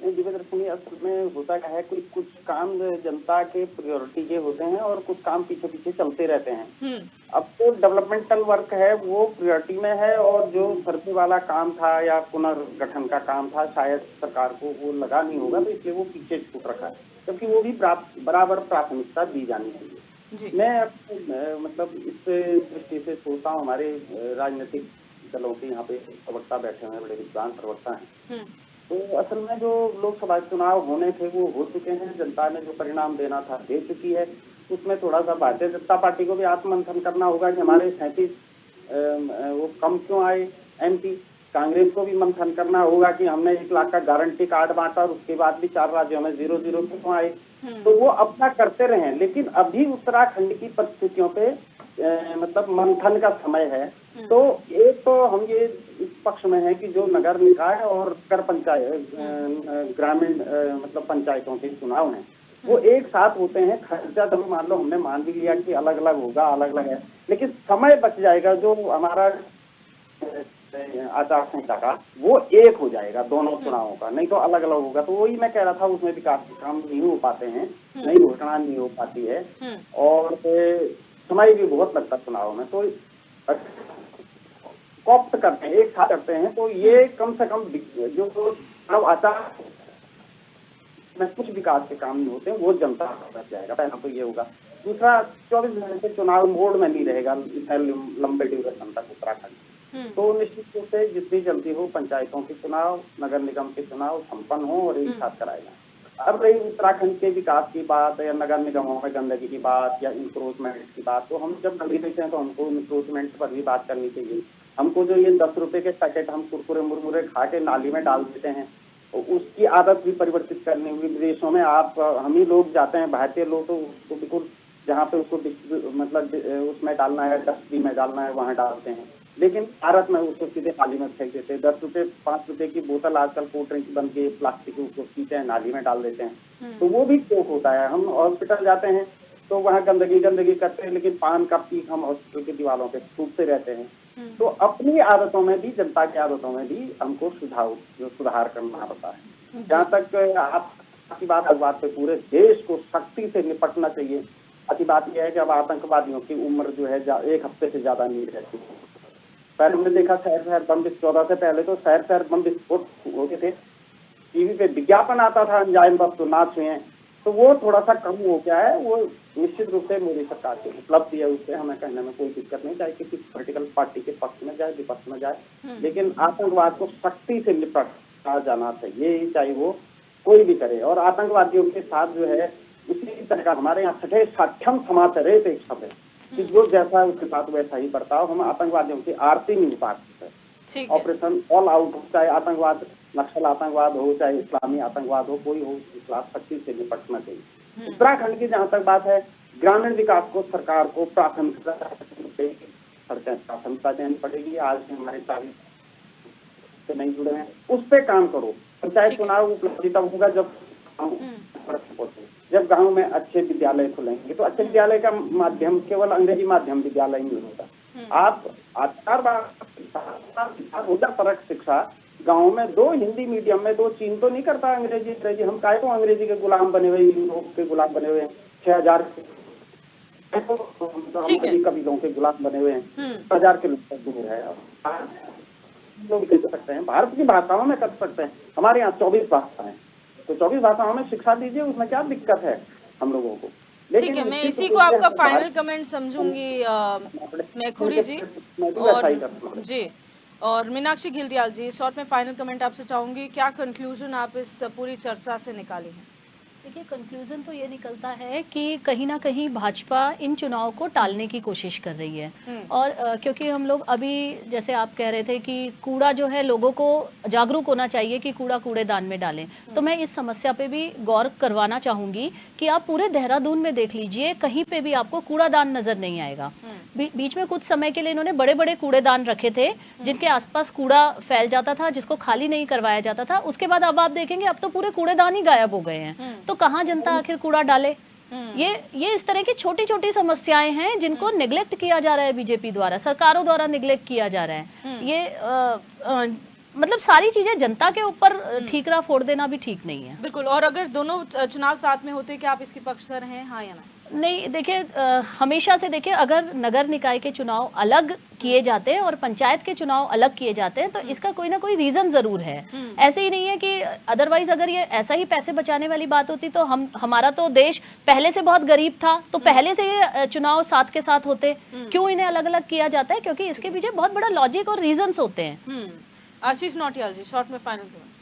B: दिव्य दर्शनी असल में होता क्या है, कुछ काम जनता के प्रायोरिटी के होते हैं और कुछ काम पीछे पीछे चलते रहते हैं। अब तो डेवलपमेंटल वर्क है वो प्रायोरिटी में है, और जो सर्वे वाला काम था या पुनर्गठन का काम था शायद सरकार को वो लगा नहीं होगा, तो इसलिए वो पीछे छूट रखा है, क्योंकि वो भी बराबर प्राथमिकता दी जानी चाहिए। मैं मतलब इस दृष्टि से सोचता हूँ, हमारे राजनीतिक दलों के यहाँ पे प्रवक्ता बैठे हुए हैं, बड़े विद्वान प्रवक्ता हैं, तो असल में जो लोकसभा चुनाव होने थे वो हो चुके हैं, जनता ने जो परिणाम देना था दे चुकी है। उसमें थोड़ा सा भारतीय जनता पार्टी को भी आत्ममंथन करना होगा कि हमारे 37 वो कम क्यों आए MP। कांग्रेस को भी मंथन करना होगा कि हमने 1 लाख का गारंटी कार्ड बांटा और उसके बाद भी 4 राज्यों में 0-0 क्यों आए। तो वो अपना करते रहे, लेकिन अभी उत्तराखंड की परिस्थितियों पे मतलब मंथन का समय है। तो एक तो हम ये इस पक्ष में है कि जो नगर निकाय और कर पंचायत ग्रामीण मतलब पंचायतों के चुनाव हैं वो एक साथ होते हैं। खर्चा तो मान लो हमने मान भी लिया कि अलग अलग होगा, अलग अलग है, लेकिन समय बच जाएगा जो हमारा आचार संहिता का, वो एक हो जाएगा दोनों चुनावों का, नहीं तो अलग अलग होगा। तो वही मैं कह रहा था, उसमें विकास के काम नहीं हो पाते हैं, नई घोषणा नहीं हो पाती है, और समय भी बहुत लगता है चुनाव में। तो कॉप्ट करते हैं, एक साथ करते हैं, तो ये कम से कम जो चुनाव आचार में कुछ विकास के काम नहीं होते हैं, वो जनता बच जाएगा। पहला तो ये होगा। दूसरा, 24 घंटे चुनाव मोड में नहीं रहेगा लंबे ड्यूरेशन तक उत्तराखंड। तो निश्चित रूप से जितनी जल्दी हो पंचायतों के चुनाव, नगर निगम के चुनाव संपन्न हो और एक साथ कराए जाए। अब रही उत्तराखंड के विकास की बात या नगर निगमों में गंदगी की बात या इंक्रोचमेंट की बात, तो हम जब गंदगी देखते हैं तो हमको इंक्रोचमेंट पर भी बात करनी चाहिए। हमको जो ये 10 रुपए के पैकेट हम कुरकुरे मुरमुरे खा के नाली में डाल देते हैं, तो उसकी आदत भी परिवर्तित करनी होगी। विदेशों में आप हम ही लोग जाते हैं, भारतीय लोग, तो उसको बिल्कुल जहाँ पे उसको मतलब उसमें डालना है, डस्टबिन में डालना है, वहाँ डालते हैं, लेकिन भारत में उसको सीधे नाली में फेंक देते हैं। 10 रुपए 5 रुपए की बोतल आजकल कोल्ड ड्रिंक बन के प्लास्टिक उसको पीते हैं, नाली में डाल देते हैं, तो वो भी चोक होता है। हम हॉस्पिटल जाते हैं तो वहाँ गंदगी करते हैं, लेकिन पान का पीक हम हॉस्पिटल की दीवारों पे थूकते रहते हैं। तो अपनी आदतों में भी, जनता की आदतों में भी हमको सुधार करना पड़ता है। जहाँ तक आपकी बात पे पूरे देश को सख्ती से निपटना चाहिए। अच्छी बात यह है कि अब आतंकवादियों की उम्र जो है 1 हफ्ते से ज्यादा नहीं रहती। पहले हमने देखा शहर बम 14 से पहले तो शहर बम विस्फोट होते थे, टीवी पे विज्ञापन आता था अंजाम बम तो नाच हुए हैं, तो वो थोड़ा सा कम हो गया है। वो निश्चित रूप से मोदी सरकार की उपलब्धि है, उससे हमें कहने में कोई दिक्कत नहीं, चाहे किसी पॉलिटिकल पार्टी के पक्ष में जाए विपक्ष में जाए, लेकिन आतंकवाद को सख्ती से निपटा जाना चाहिए, चाहे वो कोई भी करे। और आतंकवादियों के साथ जो है उसी तरह का हमारे यहाँ छठे साक्षम समाचार एक शब्द है कि जो जैसा है उसके साथ वैसा ही बर्ताव। हम आतंकवादियों की आरती नहीं उतार सकते। ऑपरेशन ऑल आउट हो, चाहे आतंकवाद नक्सल आतंकवाद हो, चाहे इस्लामी आतंकवाद हो, कोई हो, उसके खिलाफ सख्ती से निपटना चाहिए। उत्तराखंड की जहाँ तक बात है, ग्रामीण विकास को सरकार को प्राथमिकता देनी पड़ेगी। आज हमारे 40 से नहीं जुड़े हैं, उस पर काम करो। पंचायत चुनाव उपलब्धि तब होगा जब गांव में अच्छे विद्यालय खुलेंगे। तो अच्छे विद्यालय का माध्यम केवल अंग्रेजी माध्यम विद्यालय नहीं होता। आप परक शिक्षा गांव में 2 हिंदी मीडियम में 2 चीन तो नहीं करता अंग्रेजी। हम काहे को अंग्रेजी के गुलाम बने हुए, यूरोप के गुलाम बने हुए हैं, 6000 कबीलों के गुलाम बने हुए हैं, 1000 किलोमीटर दूर है। लोग कर सकते हैं, भारत की भाषाओं में कर सकते हैं। हमारे यहाँ 24 भाषाएं, तो 24 भाषाओं में शिक्षा दीजिए, उसमें क्या दिक्कत है हम लोगों को।
A: ठीक है, मैं इसी को आपका फाइनल कमेंट समझूंगी मैखुरी जी। और जी और मीनाक्षी घिल्डियाल जी, शॉर्ट में फाइनल कमेंट आपसे चाहूंगी, क्या कंक्लूजन आप इस पूरी चर्चा से निकाली है?
E: देखिए, कंक्लूजन तो ये निकलता है कि कहीं ना कहीं भाजपा इन चुनाव को टालने की कोशिश कर रही है। और क्योंकि हम लोग अभी, जैसे आप कह रहे थे कि कूड़ा जो है, लोगों को जागरूक होना चाहिए कि कूड़ा कूड़ेदान में डालें, तो मैं इस समस्या पे भी गौर करवाना चाहूंगी कि आप पूरे देहरादून में देख लीजिए, कहीं पे भी आपको कूड़ादान नजर नहीं आएगा। बीच में कुछ समय के लिए इन्होंने बड़े बड़े कूड़ेदान रखे थे जिनके आसपास कूड़ा फैल जाता था, जिसको खाली नहीं करवाया जाता था। उसके बाद अब आप देखेंगे अब तो पूरे कूड़ेदान ही गायब हो गए हैं। तो कहाँ जनता आखिर कूड़ा डाले? ये इस तरह की छोटी छोटी समस्याएं हैं जिनको नेग्लेक्ट किया जा रहा है, बीजेपी द्वारा, सरकारों द्वारा नेग्लेक्ट किया जा रहा है। ये मतलब सारी चीजें जनता के ऊपर ठीकरा फोड़ देना भी ठीक नहीं है।
A: बिल्कुल। और अगर दोनों चुनाव साथ में होते, क्या आप इसके पक्षधर हैं, हाँ या
E: नहीं? देखिए, हमेशा से देखिए, अगर नगर निकाय के चुनाव अलग किए जाते हैं और पंचायत के चुनाव अलग किए जाते हैं तो इसका कोई ना कोई रीजन जरूर है। ऐसे ही नहीं है कि अदरवाइज अगर ये ऐसा ही पैसे बचाने वाली बात होती तो हमारा तो देश पहले से बहुत गरीब था, तो पहले से ये चुनाव साथ के साथ होते। क्यों इन्हें अलग अलग किया जाता है? क्योंकि इसके पीछे बहुत बड़ा लॉजिक और रीजन होते हैं।
A: आशीष नौटियाल जी, शॉर्ट में फाइनल कमेंट।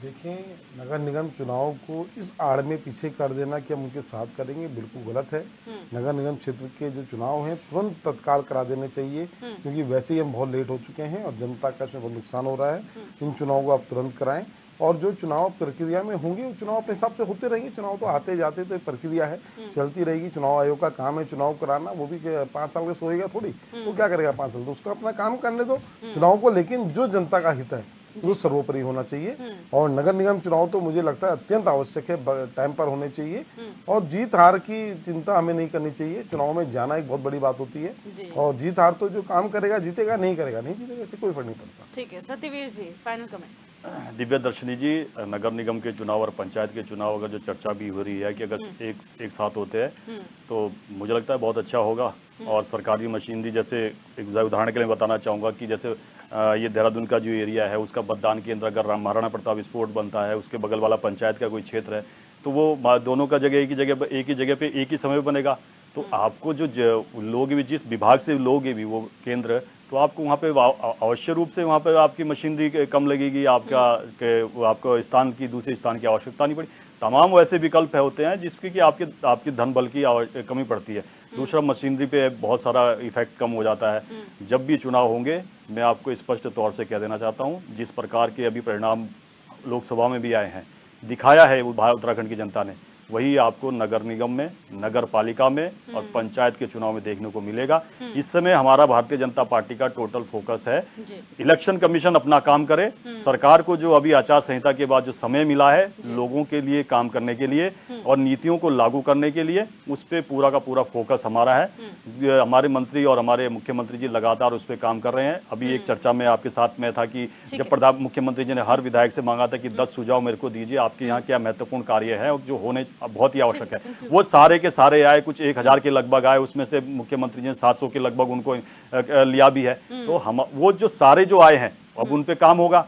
D: देखें, नगर निगम चुनाव को इस आड़ में पीछे कर देना कि हम उनके साथ करेंगे, बिल्कुल गलत है। नगर निगम क्षेत्र के जो चुनाव हैं तुरंत तत्काल करा देने चाहिए, क्योंकि वैसे ही हम बहुत लेट हो चुके हैं और जनता का इसमें बहुत नुकसान हो रहा है। इन चुनाव को आप तुरंत कराएं और जो चुनाव प्रक्रिया में होंगे वो चुनाव अपने हिसाब से होते रहेंगे। चुनाव तो आते जाते तो एक प्रक्रिया है, चलती रहेगी। चुनाव आयोग का काम है चुनाव कराना, वो भी 5 साल के सोएगा थोड़ी, वो क्या करेगा 5 साल? तो उसको अपना काम करने दो चुनाव को, लेकिन जो जनता का हित है वो सर्वोपरि होना चाहिए। और नगर निगम चुनाव तो मुझे लगता है अत्यंत आवश्यक है, टाइम पर होने चाहिए और जीत हार की चिंता हमें नहीं करनी चाहिए। चुनाव में जाना एक बहुत बड़ी बात होती है और जीत हार तो जो काम करेगा जीतेगा, नहीं करेगा नहीं जीतेगा, इससे कोई फर्क नहीं पड़ता।
A: ठीक है, सत्यवीर जी, फाइनल कमेंट।
C: दिव्या दर्शनी जी, नगर निगम के चुनाव और पंचायत के चुनाव अगर जो चर्चा भी हो रही है कि अगर एक साथ होते हैं तो मुझे लगता है बहुत अच्छा होगा। और सरकारी मशीनरी, जैसे एक उदाहरण के लिए बताना चाहूँगा कि जैसे ये देहरादून का जो एरिया है उसका मतदान केंद्र अगर महाराणा प्रताप स्पोर्ट बनता है, उसके बगल वाला पंचायत का कोई क्षेत्र है, तो वो दोनों का जगह एक ही जगह पे एक ही समय बनेगा। तो आपको जो लोग भी, जिस विभाग से लोग भी वो केंद्र, तो आपको वहाँ पे अवश्य रूप से वहाँ पे आपकी मशीनरी कम लगेगी, आपको स्थान की दूसरे स्थान की आवश्यकता नहीं पड़ी। तमाम वैसे विकल्प होते हैं जिसकी कि आपकी धन बल की कमी पड़ती है। दूसरा, मशीनरी पे बहुत सारा इफेक्ट कम हो जाता है। जब भी चुनाव होंगे, मैं आपको स्पष्ट तौर से कह देना चाहता हूँ, जिस प्रकार के अभी परिणाम लोकसभा में भी आए हैं, दिखाया है उत्तराखंड की जनता ने, वही आपको नगर निगम में, नगर पालिका में और पंचायत के चुनाव में देखने को मिलेगा। इस समय हमारा भारतीय जनता पार्टी का टोटल फोकस है इलेक्शन कमीशन अपना काम करे, सरकार को जो अभी आचार संहिता के बाद जो समय मिला है लोगों के लिए काम करने के लिए और नीतियों को लागू करने के लिए, उस पर पूरा का पूरा फोकस हमारा है। हमारे मंत्री और हमारे मुख्यमंत्री जी लगातार उस पर काम कर रहे हैं। अभी एक चर्चा में आपके साथ में था कि जब मुख्यमंत्री जी ने हर विधायक से मांगा था कि 10 सुझाव मेरे को दीजिए, आपके यहाँ क्या महत्वपूर्ण कार्य है जो होने बहुत ही आवश्यक है, वो सारे के सारे आए। कुछ 1000 के लगभग आए, उसमें से मुख्यमंत्री जी 700 के लगभग उनको लिया भी है। तो हम वो जो सारे जो आए हैं अब उन पे काम होगा,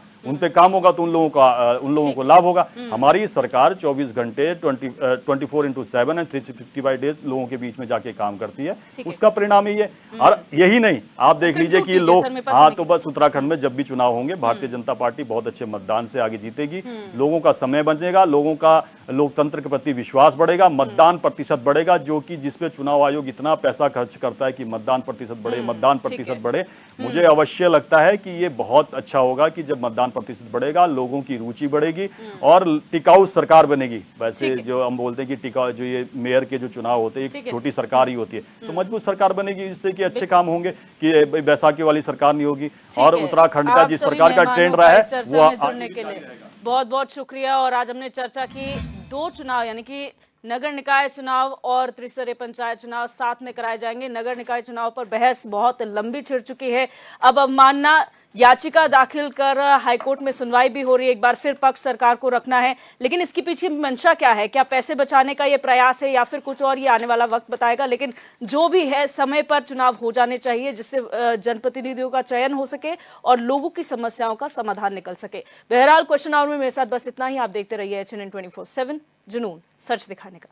C: तो उन लोगों को लाभ होगा। हमारी सरकार 24 घंटे 24/7 एंड 365 डेज लोगों के बीच में जाके काम करती है, उसका परिणाम ही है। और यही नहीं, आप देख लीजिए कि लोग, हाँ, तो बस उत्तराखंड में जब भी चुनाव होंगे भारतीय जनता पार्टी बहुत अच्छे मतदान से आगे जीतेगी। लोगों का समय बचेगा, लोगों का लोकतंत्र के प्रति विश्वास बढ़ेगा, मतदान प्रतिशत बढ़ेगा, जो कि जिसपे चुनाव आयोग इतना पैसा खर्च करता है कि मतदान प्रतिशत बढ़े। मुझे अवश्य लगता है कि ये बहुत अच्छा होगा कि जब मतदान प्रतिशत बढ़ेगा, लोगों की रुचि बढ़ेगी और टिकाऊ सरकार बनेगी। वैसे जो हम बोलते हैं कि टिकाऊ, जो ये मेयर के जो चुनाव होते हैं एक छोटी सरकार ही होती है, तो मजबूत सरकार बनेगी, जिससे कि अच्छे काम होंगे, कि बैसाखी वाली सरकार नहीं होगी। और उत्तराखंड का जिस प्रकार का ट्रेंड रहा है वो
A: जुड़ने के लिए बहुत बहुत शुक्रिया। और आज हमने चर्चा की 2 चुनाव, यानी कि नगर निकाय चुनाव और त्रिस्तरीय पंचायत चुनाव साथ में कराए जाएंगे। नगर निकाय चुनाव पर बहस बहुत लंबी छिड़ चुकी है, अब अवमानना याचिका दाखिल कर हाईकोर्ट में सुनवाई भी हो रही है। एक बार फिर पक्ष सरकार को रखना है, लेकिन इसके पीछे मंशा क्या है? क्या पैसे बचाने का ये प्रयास है या फिर कुछ और? ये आने वाला वक्त बताएगा। लेकिन जो भी है, समय पर चुनाव हो जाने चाहिए, जिससे जनप्रतिनिधियों का चयन हो सके और लोगों की समस्याओं का समाधान निकल सके। बहरहाल, क्वेश्चन आवर में मेरे साथ बस इतना ही। आप देखते रहिए HNN 24/7, जुनून सच दिखाने का।